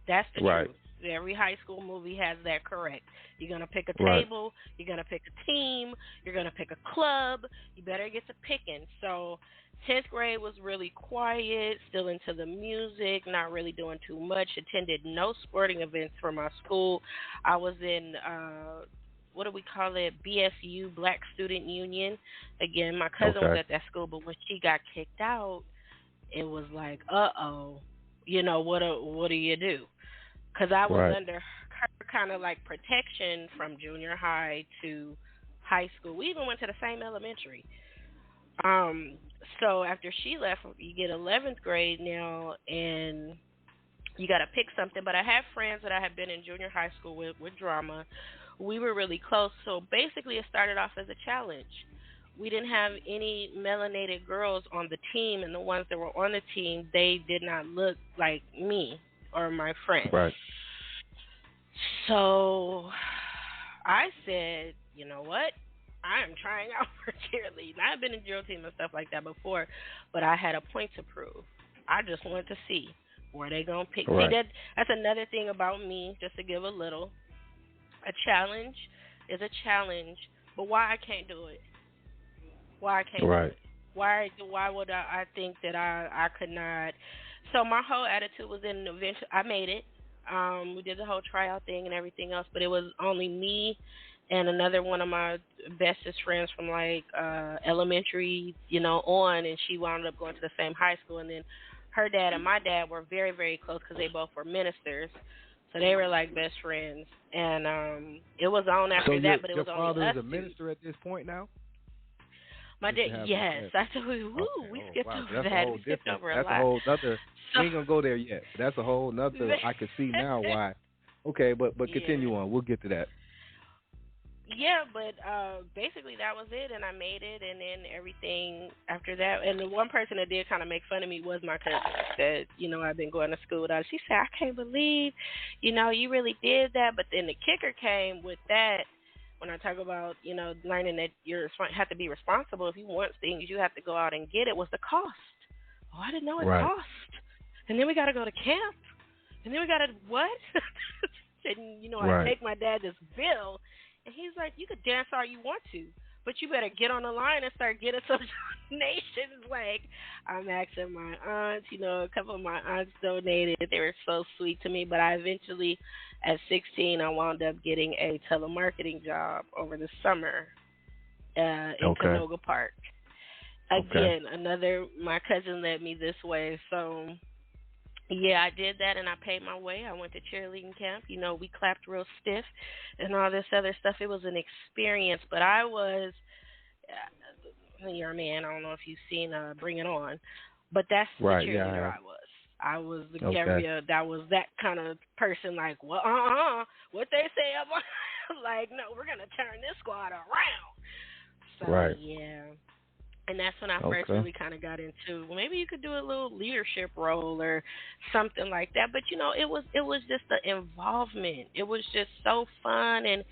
That's the truth. Every high school movie has that correct. You're going to pick a table. You're going to pick a team. You're going to pick a club. You better get to picking. So 10th grade was really quiet, still into the music, not really doing too much, attended no sporting events for my school. I was in, what do we call it, BSU, Black Student Union. Again, my cousin was at that school, but when she got kicked out, it was like, uh-oh, what do you do? Because I was under her kind of like protection from junior high to high school. We even went to the same elementary. So after she left, you get 11th grade now, and you got to pick something. But I have friends that I had been in junior high school with drama. We were really close. So basically it started off as a challenge. We didn't have any melanated girls on the team, and the ones that were on the team, they did not look like me or my friend. Right. So I said, you know what? I am trying out for cheerleading. I've been in drill team and stuff like that before, but I had a point to prove. I just wanted to see where they going to pick. Right. See, that's another thing about me, just to give a little. A challenge is a challenge, but why I can't do it? Why I can't do it? Why would I think that I could not? So my whole attitude was in eventually I made it. We did the whole tryout thing and everything else, but it was only me and another one of my bestest friends from like elementary, on, and she wound up going to the same high school. And then her dad and my dad were very, very close because they both were ministers, so they were like best friends. And it was on after that, but it was only us. Your father is a minister at this point now? My dad, yes. I told you, we skipped over that. We skipped over a lot. That's a whole other. We ain't gonna go there yet. That's a whole nother. I can see now why. Okay, but continue on. We'll get to that. Yeah, but basically that was it, and I made it, and then everything after that. And the one person that did kind of make fun of me was my cousin. That I've been going to school with her. She said, I can't believe, you really did that. But then the kicker came with that. when I talk about, learning that you have to be responsible. If you want things, you have to go out and get it. Was the cost? Oh, I didn't know it cost. And then we got to go to camp. And then we got to what? And, I take my dad this bill. And he's like, you could dance all you want to, but you better get on the line and start getting some donations. Like, I'm asking my aunts, a couple of my aunts donated. They were so sweet to me. But I eventually, at 16, I wound up getting a telemarketing job over the summer in Canoga Park. Again, my cousin led me this way. So, yeah, I did that, and I paid my way. I went to cheerleading camp. We clapped real stiff and all this other stuff. It was an experience, but I was you're a man. I don't know if you've seen Bring It On, but that's the cheerleader I was. I was the Gabrielle. That was that kind of person, like, well, what they say about, like, no, we're going to turn this squad around. So, yeah. And that's when I first really kind of got into, well, maybe you could do a little leadership role or something like that. But, it was just the involvement. It was just so fun. And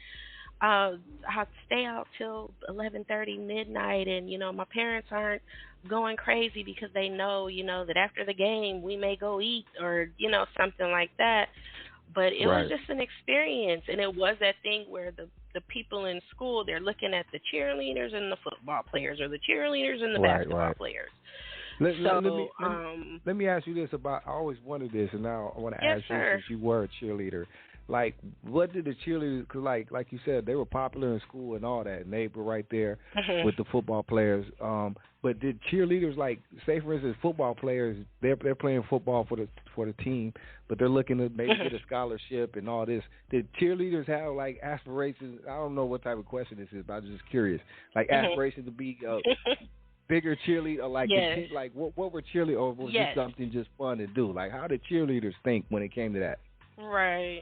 I'd stay out till 11:30 midnight. And, my parents aren't going crazy because they know, that after the game we may go eat or, something like that. But it was just an experience. And it was that thing where the people in school, they're looking at the cheerleaders and the football players, or the cheerleaders and the basketball players. Let me ask you this about, I always wondered this, and now I want to ask you, since you were a cheerleader, like, what did the cheerleaders, because like you said, they were popular in school and all that, and they were right there with the football players. But did cheerleaders, like, say for instance, football players, they're playing football for the team, but they're looking to maybe get a scholarship and all this. Did cheerleaders have, like, aspirations? I don't know what type of question this is, but I'm just curious. Like, aspirations to be bigger cheerleader, or like, like what were cheerleaders, or was this something just fun to do? Like, how did cheerleaders think when it came to that? Right.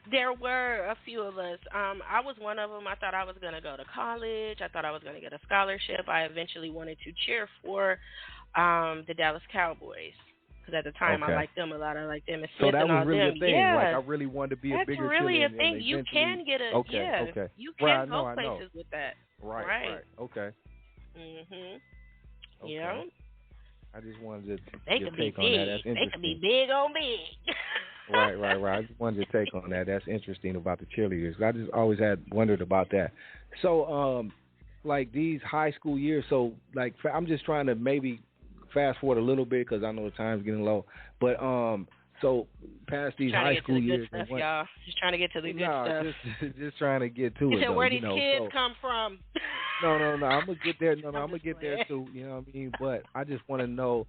There were a few of us. I was one of them. I thought I was going to go to college. I thought I was going to get a scholarship. I eventually wanted to cheer for the Dallas Cowboys, because at the time I liked them a lot. I liked them. So that was really a thing. Yeah. Like, I really wanted to be a bigger cheerleader. That's really a thing. You can get a you can go places with that. Right. Okay. Mhm. Okay. Yeah. I just wanted to they get could a be take big. on that. That's interesting. They could be big on big. Right. I just wanted to take on that. That's interesting about the cheerleaders. I just always had wondered about that. So, like, these high school years, so, like, I'm just trying to maybe fast forward a little bit because I know the time's getting low. But, so, past these high school years. Stuff, y'all. Just trying to get to the good stuff. Just trying to get to it. You said, where these kids come from? No. I'm going to get there. I'm going to get there, too. You know what I mean? But I just want to know.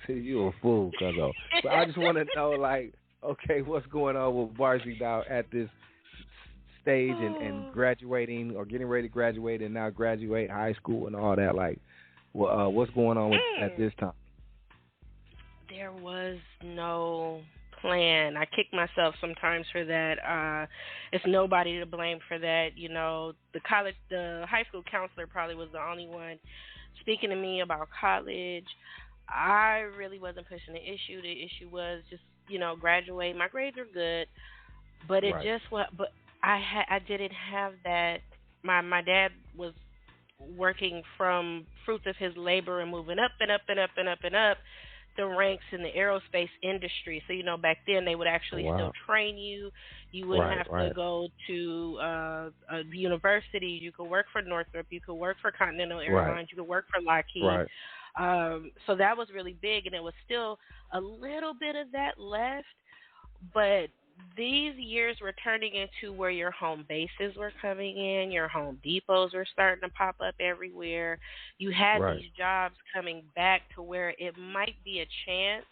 You a fool, Cuzzo. But I just want to know, like, okay, what's going on with Marci now at this stage and graduating, or getting ready to graduate and now graduate high school and all that? Like, what's going on at this time? There was no plan. I kick myself sometimes for that. It's nobody to blame for that. The high school counselor probably was the only one speaking to me about college. I really wasn't pushing the issue. The issue was just, graduate. My grades were good, but it just was. But I didn't have that. My dad was working from fruits of his labor and moving up and up and up and up and up the ranks in the aerospace industry. So, back then they would actually still train you. You wouldn't have to go to a university. You could work for Northrop. You could work for Continental Airlines. You could work for Lockheed. So that was really big, and it was still a little bit of that left. But these years were turning into where your home bases were coming in, your Home Depots were starting to pop up everywhere. You had these jobs coming back to where it might be a chance.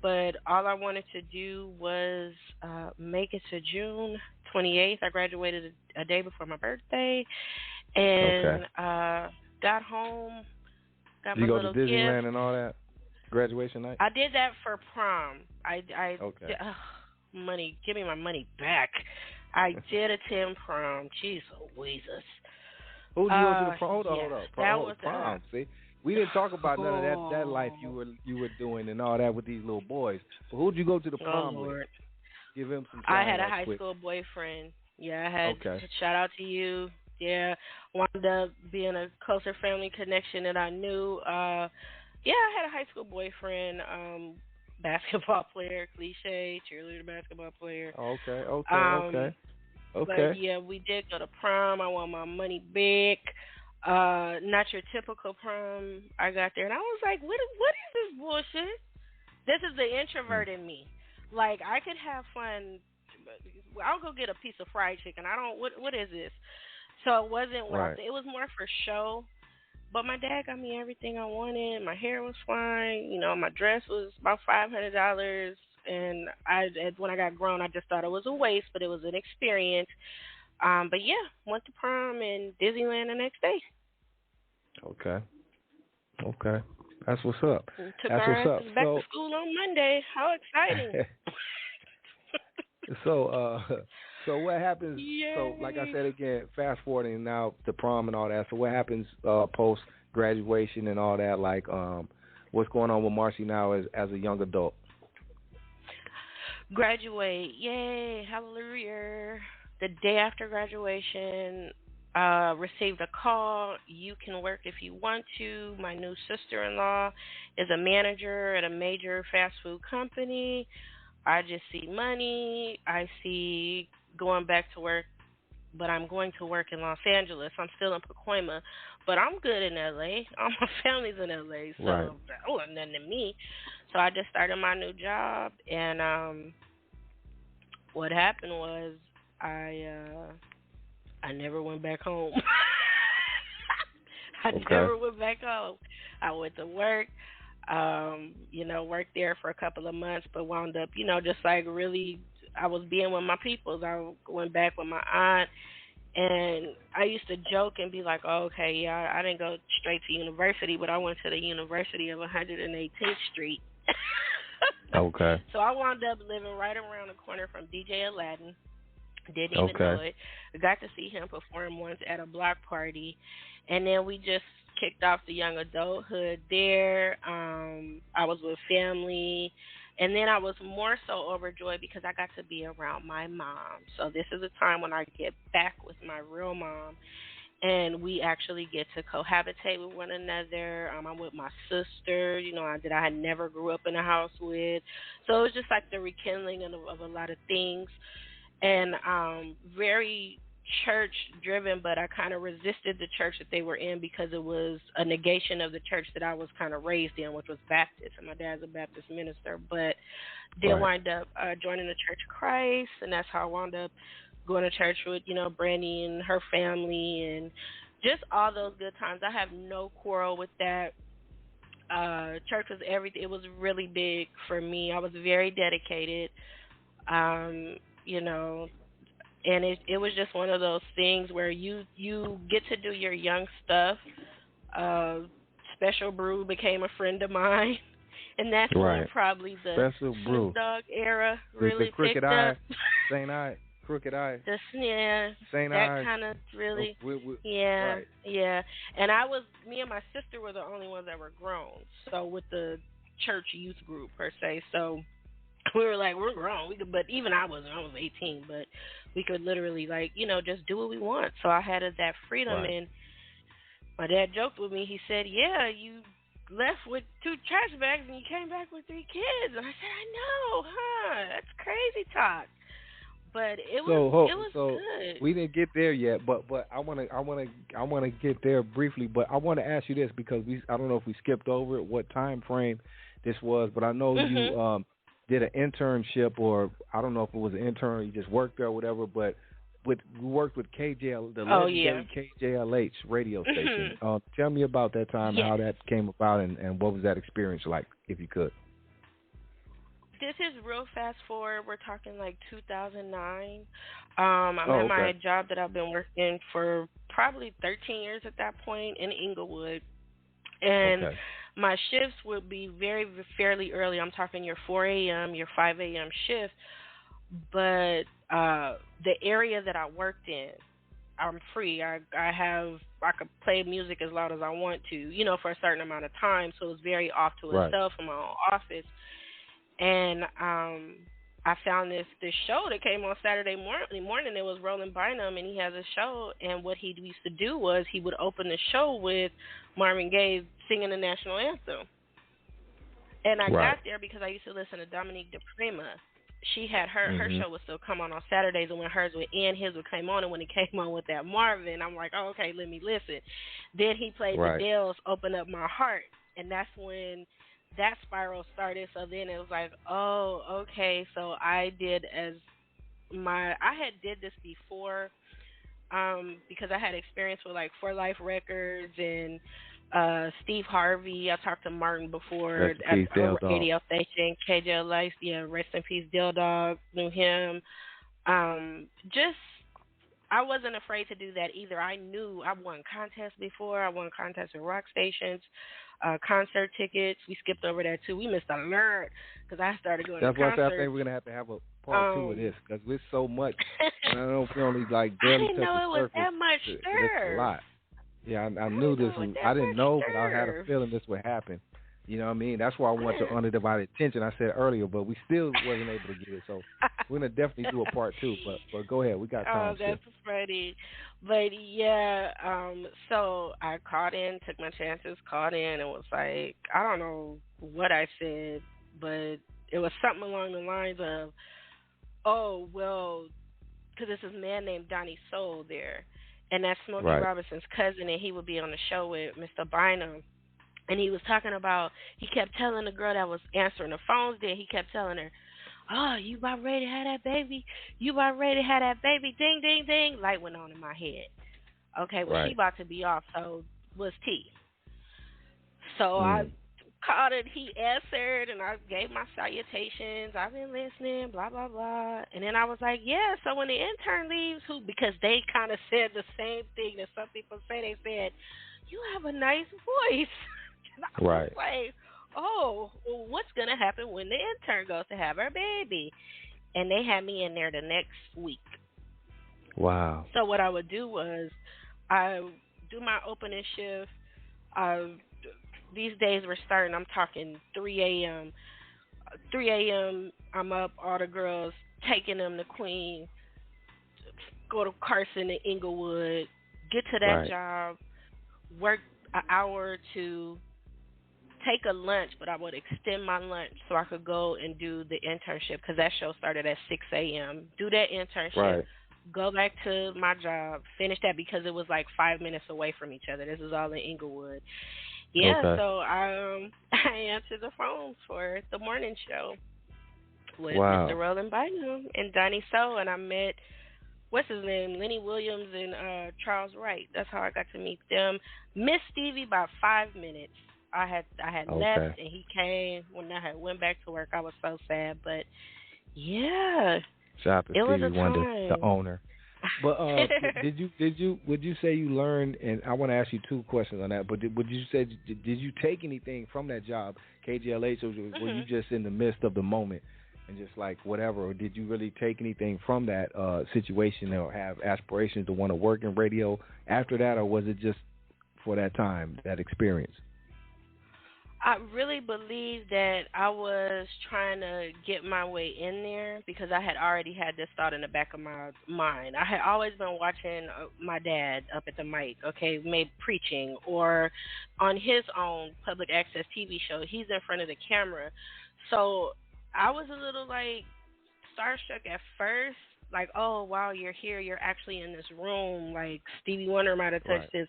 But all I wanted to do was make it to June 28th. I graduated a day before my birthday, and got home. Got you my go little to Disneyland gift. And all that? Graduation night? I did that for prom. Money, give me my money back. I did attend prom. Jeez Louises. Who did you go to the prom? Hold up. That was prom. See, we didn't talk about none of that life you were doing and all that with these little boys. But who'd you go to the prom with? Give him some time. I had a high school boyfriend. Yeah, I had shout out to you. Yeah, wound up being a closer family connection that I knew. I had a high school boyfriend, basketball player, cliche, cheerleader basketball player. Okay. But yeah, we did go to prom. I won my money back. Not your typical prom. I got there and I was like, what is this bullshit? This is the introvert in me. Like, I could have fun. I'll go get a piece of fried chicken. What is this? So it wasn't what it was more for show. But my dad got me everything I wanted. My hair was fine. You know, my dress was about $500. And when I got grown, I just thought it was a waste, but it was an experience. But yeah, went to prom and Disneyland the next day. Okay. That's what's up. Back to school on Monday. How exciting! So what happens? Yay. So like I said again, fast forwarding now to prom and all that. So what happens post graduation and all that? Like, what's going on with Marci now as a young adult? Graduate, yay, hallelujah. The day after graduation, received a call. You can work if you want to. My new sister-in-law is a manager at a major fast food company. I just see money. I see going back to work, but I'm going to work in Los Angeles. I'm still in Pacoima, but I'm good in L.A. All my family's in L.A., so that wasn't nothing to me. So I just started my new job, and what happened was I never went back home. I never went back home. I went to work, worked there for a couple of months, but wound up, just like really, I was being with my peoples. I went back with my aunt, and I used to joke and be like, oh, okay, yeah, I didn't go straight to university, but I went to the University of 118th Street. Okay. So I wound up living right around the corner from DJ Aladdin. Didn't even know it. I got to see him perform once at a block party, and then we just kicked off the young adulthood there. I was with family, and then I was more so overjoyed because I got to be around my mom. So this is a time when I get back with my real mom, and we actually get to cohabitate with one another. I'm with my sister, that I had never grew up in a house with. So it was just like the rekindling of a lot of things. And very church-driven, but I kind of resisted the church that they were in because it was a negation of the church that I was kind of raised in, which was Baptist. And my dad's a Baptist minister, but did wind up joining the Church of Christ, and that's how I wound up going to church with, Brandy and her family and just all those good times. I have no quarrel with that. Church was everything. It was really big for me. I was very dedicated. And it was just one of those things where you get to do your young stuff. Special Brew became a friend of mine, and that's when probably the Snoop Dogg era really picked up. St. I, Crooked Eye. St. That kind of really, yeah. And me and my sister were the only ones that were grown, so with the church youth group per se, so we were like, we're grown. But even I was 18, but we could literally just do what we want. So I had that freedom, and my dad joked with me. He said, yeah, you left with 2 trash bags and you came back with 3 kids. And I said, I know, huh? That's crazy talk. But it was good. We didn't get there yet, but I wanna get there briefly. But I want to ask you this because I don't know if we skipped over it, what time frame this was, but I know you did an internship, or I don't know if it was an intern or you just worked there or whatever, but we worked with KJL, the legendary KJLH radio station. Tell me about that time, how that came about, and what was that experience like, if you could. This is real fast forward. We're talking like 2009. I'm at my job that I've been working for probably 13 years at that point in Inglewood. And my shifts would be fairly early. I'm talking your 4 a.m., your 5 a.m. shift. But the area that I worked in, I'm free. I could play music as loud as I want to, for a certain amount of time. So it was very off to itself in my own office. And I found this show that came on Saturday morning. It was Roland Bynum, and he has a show. And what he used to do was he would open the show with Marvin Gaye singing the national anthem. And I got there because I used to listen to Dominique DePrima. She had her show would still come on Saturdays, and when hers would end, his would come on. And when it came on with that Marvin, I'm like, oh, okay, let me listen. Then he played the Dells, Open Up My Heart, and that's when that spiral started. So then it was like, oh, okay. So I had did this before, because I had experience with like For Life Records and Steve Harvey. I talked to Martin before at a radio station, KJLX. Yeah, rest in peace, Dill Dog. Knew him. I wasn't afraid to do that either. I knew I won contests before. I won contests with rock stations, concert tickets. We skipped over that too. We missed a lot because I started going to concerts. That's why I think we're gonna have a part 2 of this because it's so much. I don't know if we only like barely touch the surface. I didn't know it was that much It's a lot. Yeah, I knew this. I didn't know, but I had a feeling this would happen. You know what I mean? That's why I want your undivided attention. I said earlier, but we still wasn't able to get it. So we're gonna definitely do a part 2. But go ahead, we got time. Oh, that's funny. But yeah, so I called in, took my chances, called in, and was like, I don't know what I said, but it was something along the lines of, oh well, because there's this man named Donnie Soul there. And that's Smokey Robinson's cousin, and he would be on the show with Mr. Bynum. And he was talking about, he kept telling the girl that was answering the phones there, he kept telling her, oh, you about ready to have that baby? You about ready to have that baby? Ding, ding, ding. Light went on in my head. Okay, well, she about to be off, so was T. So I called it, he answered, and I gave my salutations. I've been listening, blah, blah, blah. And then I was like, yeah, so when the intern leaves, because they kind of said the same thing that some people say, they said, you have a nice voice. And I was like, oh, well, what's going to happen when the intern goes to have her baby? And they had me in there the next week. Wow. So what I would do was I do my opening shift. These days we're starting, I'm talking 3 a.m. 3 a.m., I'm up, all the girls, taking them to Queen, go to Carson and Inglewood, get to that job, work an hour or two, take a lunch, but I would extend my lunch so I could go and do the internship because that show started at 6 a.m. Do that internship, go back to my job, finish that because it was like 5 minutes away from each other. This was all in Inglewood. Yeah, so I answered the phone for the morning show with Mr. Roland Bynum and Donnie Soul, and I met, what's his name, Lenny Williams and Charles Wright. That's how I got to meet them. Missed Stevie by 5 minutes. I had left, and he came when I had went back to work. I was so sad, but yeah, shout out to Stevie Wonder, the owner. But would you say you learned, and I want to ask you 2 questions on that, but would you say, did you take anything from that job, KGLH, or were you just in the midst of the moment and just like whatever, or did you really take anything from that situation or have aspirations to want to work in radio after that, or was it just for that time, that experience? I really believe that I was trying to get my way in there because I had already had this thought in the back of my mind. I had always been watching my dad up at the mic, maybe preaching, or on his own public access TV show. He's in front of the camera. So I was a little like starstruck at first. Like, oh, wow, you're here. You're actually in this room. Like, Stevie Wonder might have touched this.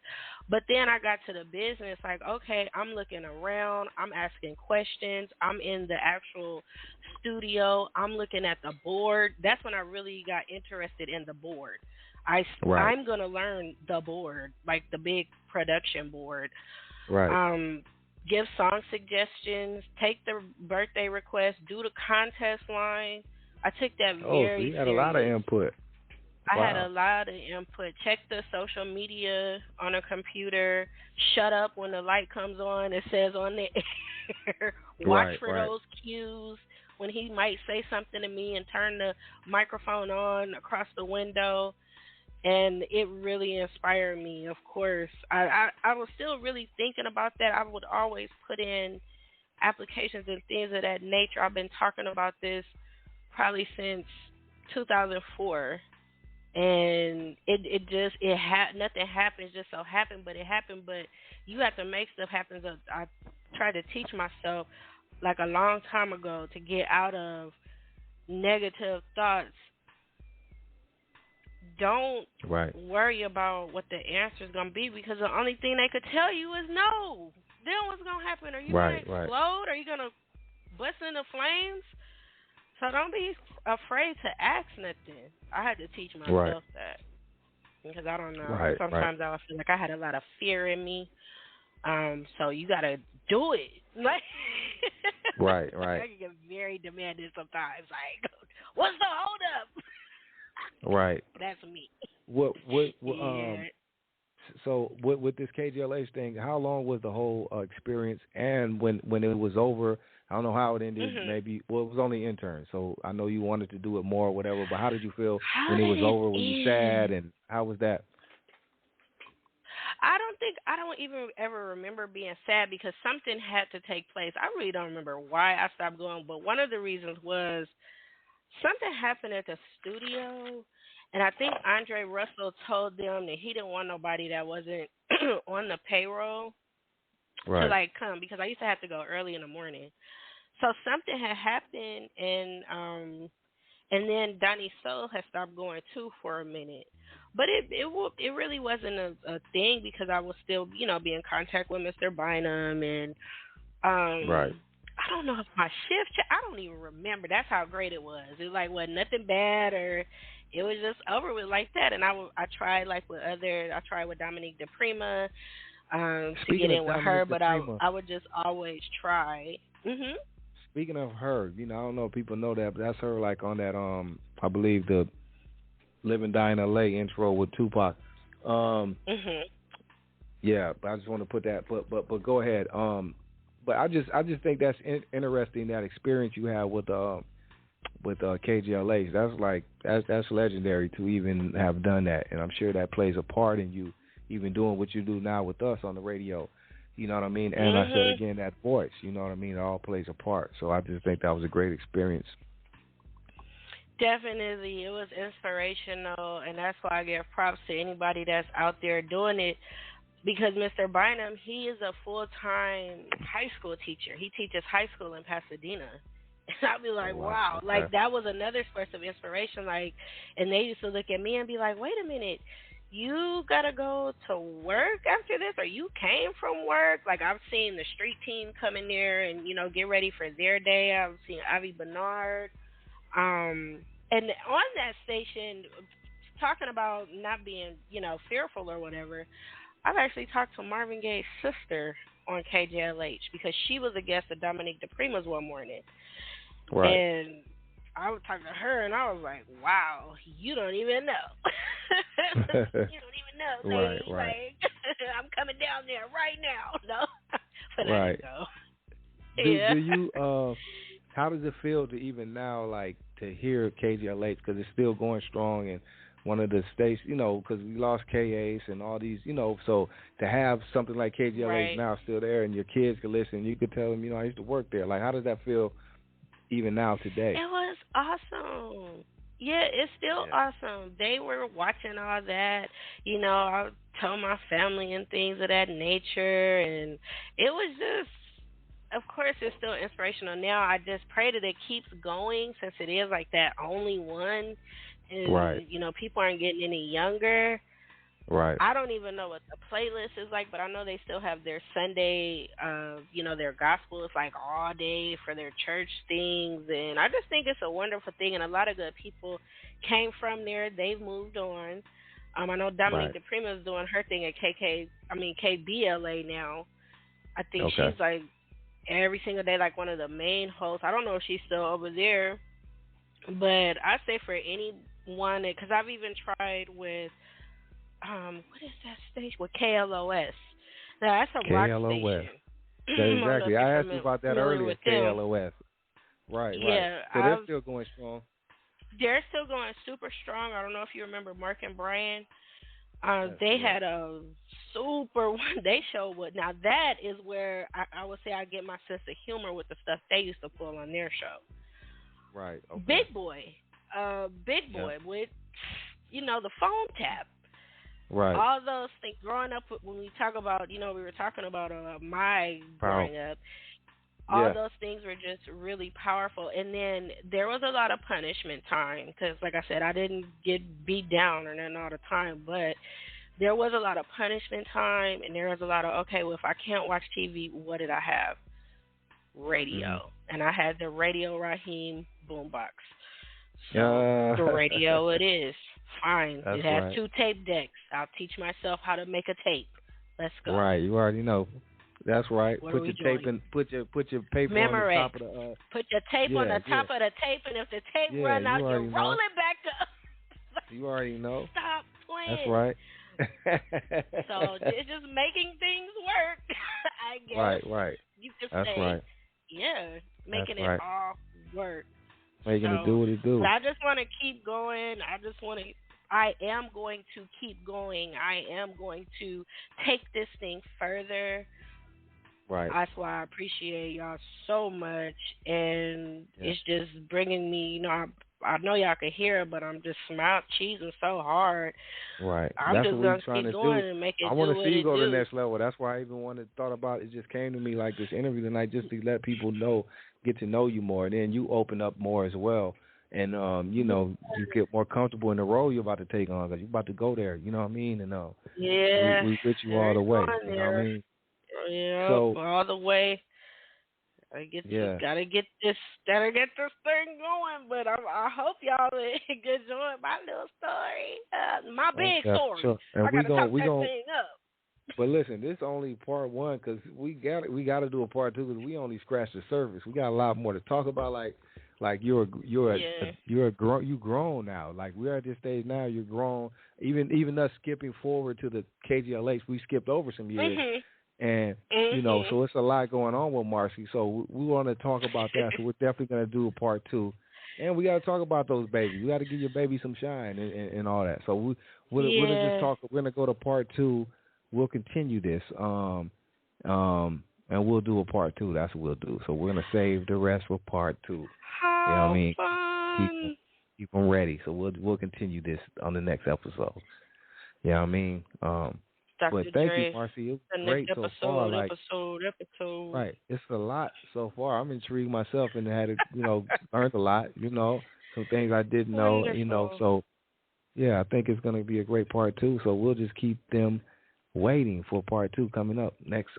But then I got to the business, like, okay, I'm looking around. I'm asking questions. I'm in the actual studio. I'm looking at the board. That's when I really got interested in the board. I'm going to learn the board, like the big production board. Give song suggestions, take the birthday request, do the contest line. I took that very so you had a lot of input. I had a lot of input. Check the social media on a computer. Shut up when the light comes on. It says on the air. Watch for those cues when he might say something to me and turn the microphone on across the window. And it really inspired me, of course. I was still really thinking about that. I would always put in applications and things of that nature. I've been talking about this probably since 2004. And nothing happens just so happened, but it happened. But you have to make stuff happen. So I tried to teach myself like a long time ago to get out of negative thoughts. Don't worry about what the answer is going to be, because the only thing they could tell you is no. Then what's going to happen? Are you going to explode? Are you going to bust into flames? So don't be afraid to ask nothing. I had to teach myself that, because I don't know. Sometimes I feel like I had a lot of fear in me. So you got to do it. Like, I can get very demanding sometimes. Like, what's the hold up? Right. That's me. So with this KGLH thing, how long was the whole experience? And when it was over, I don't know how it ended. Maybe it was only intern. So I know you wanted to do it more or whatever. But how did you feel when it was over? Were you sad, and how was that? I don't even ever remember being sad, because something had to take place. I really don't remember why I stopped going, but one of the reasons was something happened at the studio, and I think Andre Russell told them that he didn't want nobody that wasn't on the payroll to like come, because I used to have to go early in the morning. So something had happened, and then Donnie Soul had stopped going too for a minute. But it really wasn't a thing, because I was still, be in contact with Mr. Bynum, and I don't know if my shift, I don't even remember. That's how great it was. It wasn't nothing bad, or it was just over with like that. And I tried I tried with Dominique DePrima to get in with her, but I would just always try. Speaking of her, I don't know if people know that, but that's her on that I believe the Live and Die in LA intro with Tupac. Yeah, but I just want to put that. But go ahead. But I just think that's interesting, that experience you had with KGLH. That's legendary to even have done that, and I'm sure that plays a part in you even doing what you do now with us on the radio. You know what I mean? And I said again, that voice. You know what I mean? It all plays a part. So I just think that was a great experience. Definitely, it was inspirational, and that's why I give props to anybody that's out there doing it, because Mr. Bynum, he is a full-time high school teacher. He teaches high school in Pasadena. And I'll be like, wow. Like, that was another source of inspiration. Like, and they used to look at me and be like, wait a minute, you got to go to work after this, or you came from work? Like, I've seen the street team come in there and, get ready for their day. I've seen Avi Bernard. And on that station, talking about not being, fearful or whatever, I've actually talked to Marvin Gaye's sister on KJLH, because she was a guest of Dominique DePrima's one morning. Right. And I was talking to her, and I was like, wow, you don't even know. You don't even know. Right. Like, I'm coming down there right now. No? But I didn't know. Do you, how does it feel to even now, to hear KGLH, because it's still going strong, and one of the states, because we lost KAs and all these, so to have something like KGLH now still there, and your kids can listen, you could tell them, I used to work there. How does that feel even now today? It was awesome. Yeah, it's still awesome. They were watching all that. I told my family and things of that nature, and it was just, of course, it's still inspirational now. I just pray that it keeps going, since it is that only one. And, people aren't getting any younger. Right. I don't even know what the playlist is like, but I know they still have their Sunday, their gospel. It's all day for their church things. And I just think it's a wonderful thing. And a lot of good people came from there. They've moved on. I know Dominique DePrima is doing her thing at KBLA now. I think she's every single day, one of the main hosts. I don't know if she's still over there, but I say for anyone, because I've even tried with, what is that station? With KLOS. Now, that's a rock station. Exactly. I asked you about that earlier, KLOS. Right. Yeah. So they're still going strong. They're still going super strong. I don't know if you remember Mark and Brian. They had a super one-day show. Now, that is where I would say I get my sense of humor with the stuff they used to pull on their show. Right. Okay. Big boy with, the phone tap. Right. All those things. Growing up, when we talk about, we were talking about my growing up. All those things were just really powerful. And then there was a lot of punishment time because, like I said, I didn't get beat down or nothing all the time, but there was a lot of punishment time, and there was a lot of, okay, well, if I can't watch TV, what did I have? Radio. Mm-hmm. And I had the Radio Raheem boombox. So the radio it is. Fine. That's it has right. 2 tape decks. I'll teach myself how to make a tape. Let's go. Right. You already know. That's right. What put your tape in. Put your paper on the top of the. Put your tape on the top of the tape, and if the tape run out, you roll it back up. You already know. Stop playing. That's right. So it's just making things work. I guess. Right. You could That's say, right. Yeah, making That's it all work. Making it do what it do. But I just want to keep going. I am going to keep going. I am going to take this thing further. Right. That's why I appreciate y'all so much, and it's just bringing me. I know y'all can hear it, but I'm just cheesing so hard. Right. I'm That's just what gonna we're trying keep to going do. and make it I want do to see you go what to it the do. next level. That's why I even thought about it. Just came to me like this interview tonight, just to let people get to know you more. And then you open up more as well, and you get more comfortable in the role you're about to take on because you're about to go there. You know what I mean? And we with you all the way. You know what I mean? Yeah, so, all the way. Gotta get this thing going. But I hope y'all enjoy my little story, my big story. Sure. And I gotta talk that thing up. But listen, this is only part 1 because we got to do a part 2 because we only scratched the surface. We got a lot more to talk about. Like you grown now. Like we're at this stage now. You're grown. Even us skipping forward to the KGLH, we skipped over some years. Mm-hmm. And, so it's a lot going on with Marci. So we want to talk about that. So we're definitely going to do a part 2. And we got to talk about those babies. We got to give your baby some shine and all that. So we're going to just talk. We're going to go to part 2. We'll continue this. And we'll do a part 2. That's what we'll do. So we're going to save the rest for part 2. How you know what I mean? Fun. Keep them ready. So we'll continue this on the next episode. You know what I mean? But thank you, Marci. It was great so far. Episode. Right. It's a lot so far. I'm intrigued myself and had to, learned a lot, some things I didn't know, So, yeah, I think it's going to be a great part 2. So we'll just keep them waiting for part 2 coming up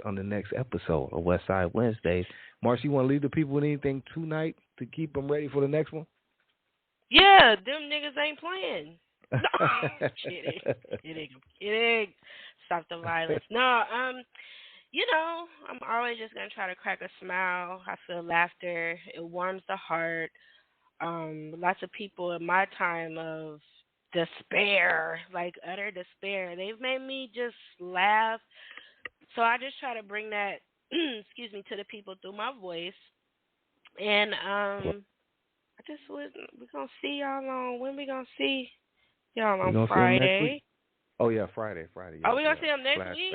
on the next episode of Westside Wednesdays. Marci, you want to leave the people with anything tonight to keep them ready for the next one? Yeah, them niggas ain't playing. No, I'm kidding. Stop the violence. No, I'm always just gonna try to crack a smile. I feel laughter. It warms the heart. Lots of people in my time of despair, like utter despair, they've made me just laugh. So I just try to bring that, excuse me, to the people through my voice. And we're gonna see y'all on. When we gonna see y'all on Friday? Oh, yeah, Friday. Are we going to see them next week?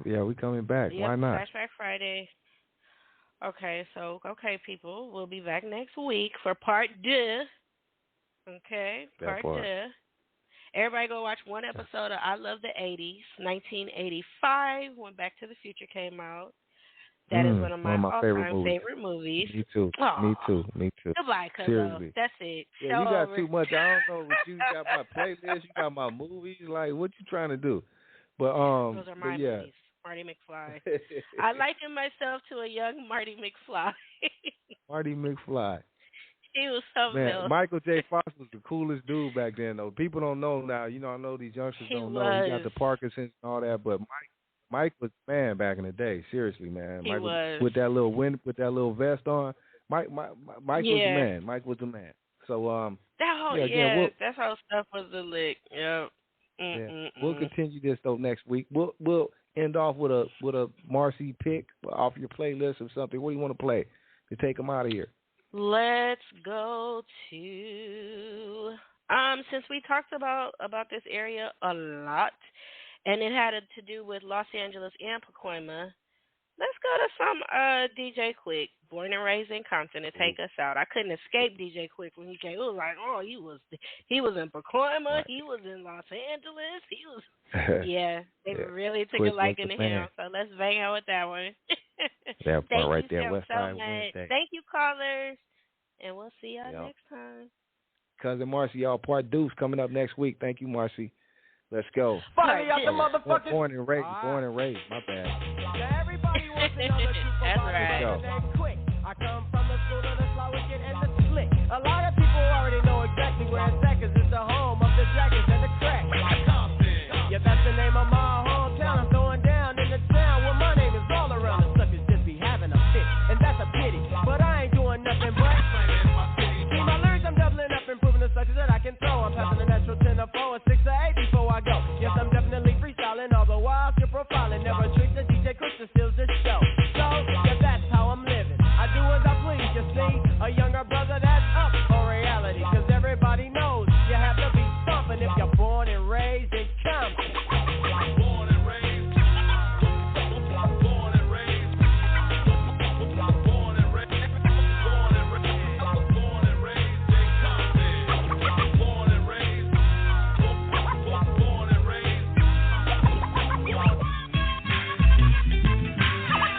Yeah, we coming back. Why not? Flashback Friday. Okay, people. We'll be back next week for part 2. Okay, part 2. Everybody go watch one episode of I Love the 80s, 1985, when Back to the Future came out. That is one of my all-time favorite movies. Me too. Aww. Me too. Goodbye, Cuzzo. Seriously. That's it. Yeah, you got too much. I don't know. But you got my playlist. You got my movies. Like, what you trying to do? But those are my movies. Marty McFly. I liken myself to a young Marty McFly. Marty McFly. He was something else. Michael J. Fox was the coolest dude back then, though. People don't know now. I know these youngsters don't know. He got the Parkinson's and all that, but Mike was the man back in the day. Seriously, man. He was. With that little vest on. Mike was the man. Mike was the man. So that whole stuff was the lick. Yep. Yeah. We'll continue this though next week. We'll end off with a Marci pick off your playlist or something. What do you want to play to take them out of here? Let's go to since we talked about this area a lot, and it had to do with Los Angeles and Pacoima. Let's go to some DJ Quick, born and raised in Compton, to take us out. I couldn't escape DJ Quick when he came. It was like, oh, he was in Pacoima, right. He was in Los Angeles, he was. Yeah, they really took a liking to him. So let's bang out with that one. That part right there, Westside Wednesday. Thank you, callers, and we'll see y'all next time. Cuzzin Marci, y'all, part deuce coming up next week. Thank you, Marci. Let's go. Finally out the motherfuckers. Born and raised, my bad. Now everybody wants to know the truth about it. Quick. I come from the school of the slow wicked and the slick. A lot of people already know exactly where it's at, 'cause it's the home of the jackets and the crack. Yeah, that's the name of my hometown. I'm throwing down in the town where my name is all around. The suckers just be having a fit, and that's a pity. But I ain't doing nothing but see my lyrics, I'm doubling up, improving the suckers that I can throw. I'm passing the natural 10 to 4 and 6 to 8 before I go. Yes, I'm definitely freestyling, although while you're profiling, never trick the DJ Chris to steals the show. So, yeah, that's how I'm living. I do as I please, you see, a younger brother that's up for reality, 'cause everybody knows you have to be stomping if you're born and raised in Compton. Born and raised. Born and raised. Born and raised. Born and raised. Born and raised in Compton. Born and raised. Born and raised.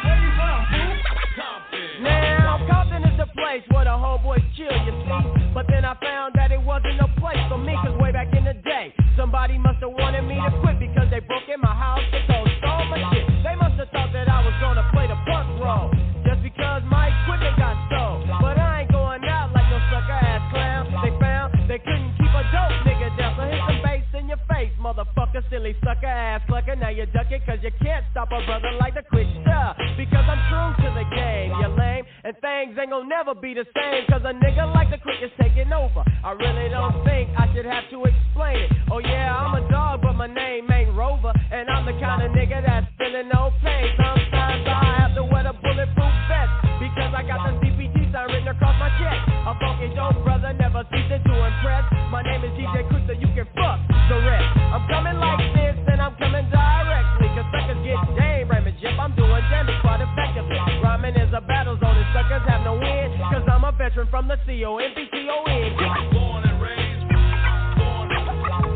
Where you from, fool? Compton. Now, Compton is the place where the homeboys chill, you see. But then I found that it wasn't a place for me, 'cause way back in the day, somebody must have wanted me to quit because they broke in my house and stole my shit. They must have thought that I was gonna play the punk role just because my equipment got stole. But I ain't going out like no sucker-ass clown. They found they couldn't keep a dope nigga down, so hit some bass in your face, motherfucker, silly sucker-ass clucker. Now you duck it 'cause you can't stop a brother like the Quick Stuff, because I'm true to the game, you lame, and things ain't gonna never be the same, 'cause a nigga like the Quick is taking over. I really don't think I should have to explain it. Oh yeah, I'm a dog, but my name ain't Rover, and I'm the kind of nigga that's feeling no pain. Sometimes I have to wear the bulletproof vest, because I got the CPT sign written across my chest. A funky dope brother never ceases to impress. My name is DJ Quick, so you can fuck the rest. I'm coming like this, and I'm coming directly, 'cause suckers get game ramming jip. I'm doing damage quite effectively. Rhyming is a battle zone, and suckers have no win, 'cause I'm a veteran from the COMBCON. Born and raised.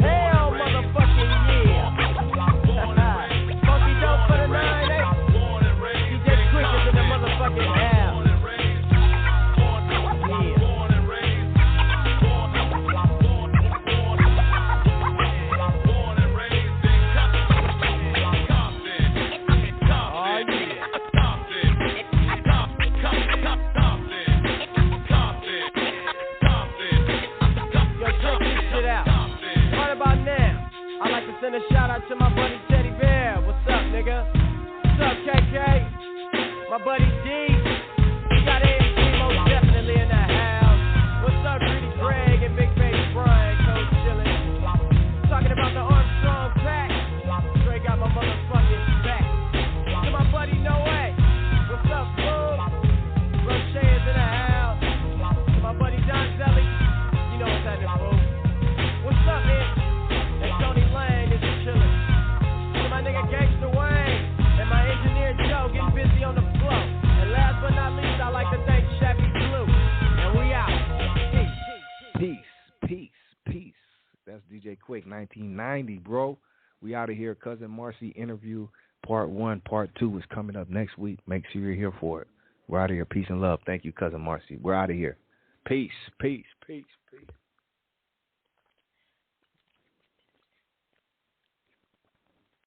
Hell, motherfucking yeah. Funky dope for the 9-8. DJ Quick is in the motherfucking house. Send a shout out to my buddy Teddy Bear. What's up, nigga? What's up, KK? My buddy D. We got AMC most definitely in the house. What's up, Rudy Greg and Big Baby Brian? Coach chillin'. Talking about the Armstrong pack. Straight got my motherfucking back. To my buddy No Way. What's up, fool? Roche is in the house. To my buddy Don Zelly. You know what's happening, fool. What's up, man? And Tony Lane is chillin'. To my nigga Gangsta Wayne and my engineer Joe getting busy on the floor. And last but not least, I like to thank Chappie Blue. And we out. Peace. That's DJ Quick, 1990, bro. We out of here. Cuzzin Marci interview part 1, part 2 is coming up next week. Make sure you're here for it. We're out of here. Peace and love. Thank you, Cuzzin Marci. We're out of here. Peace.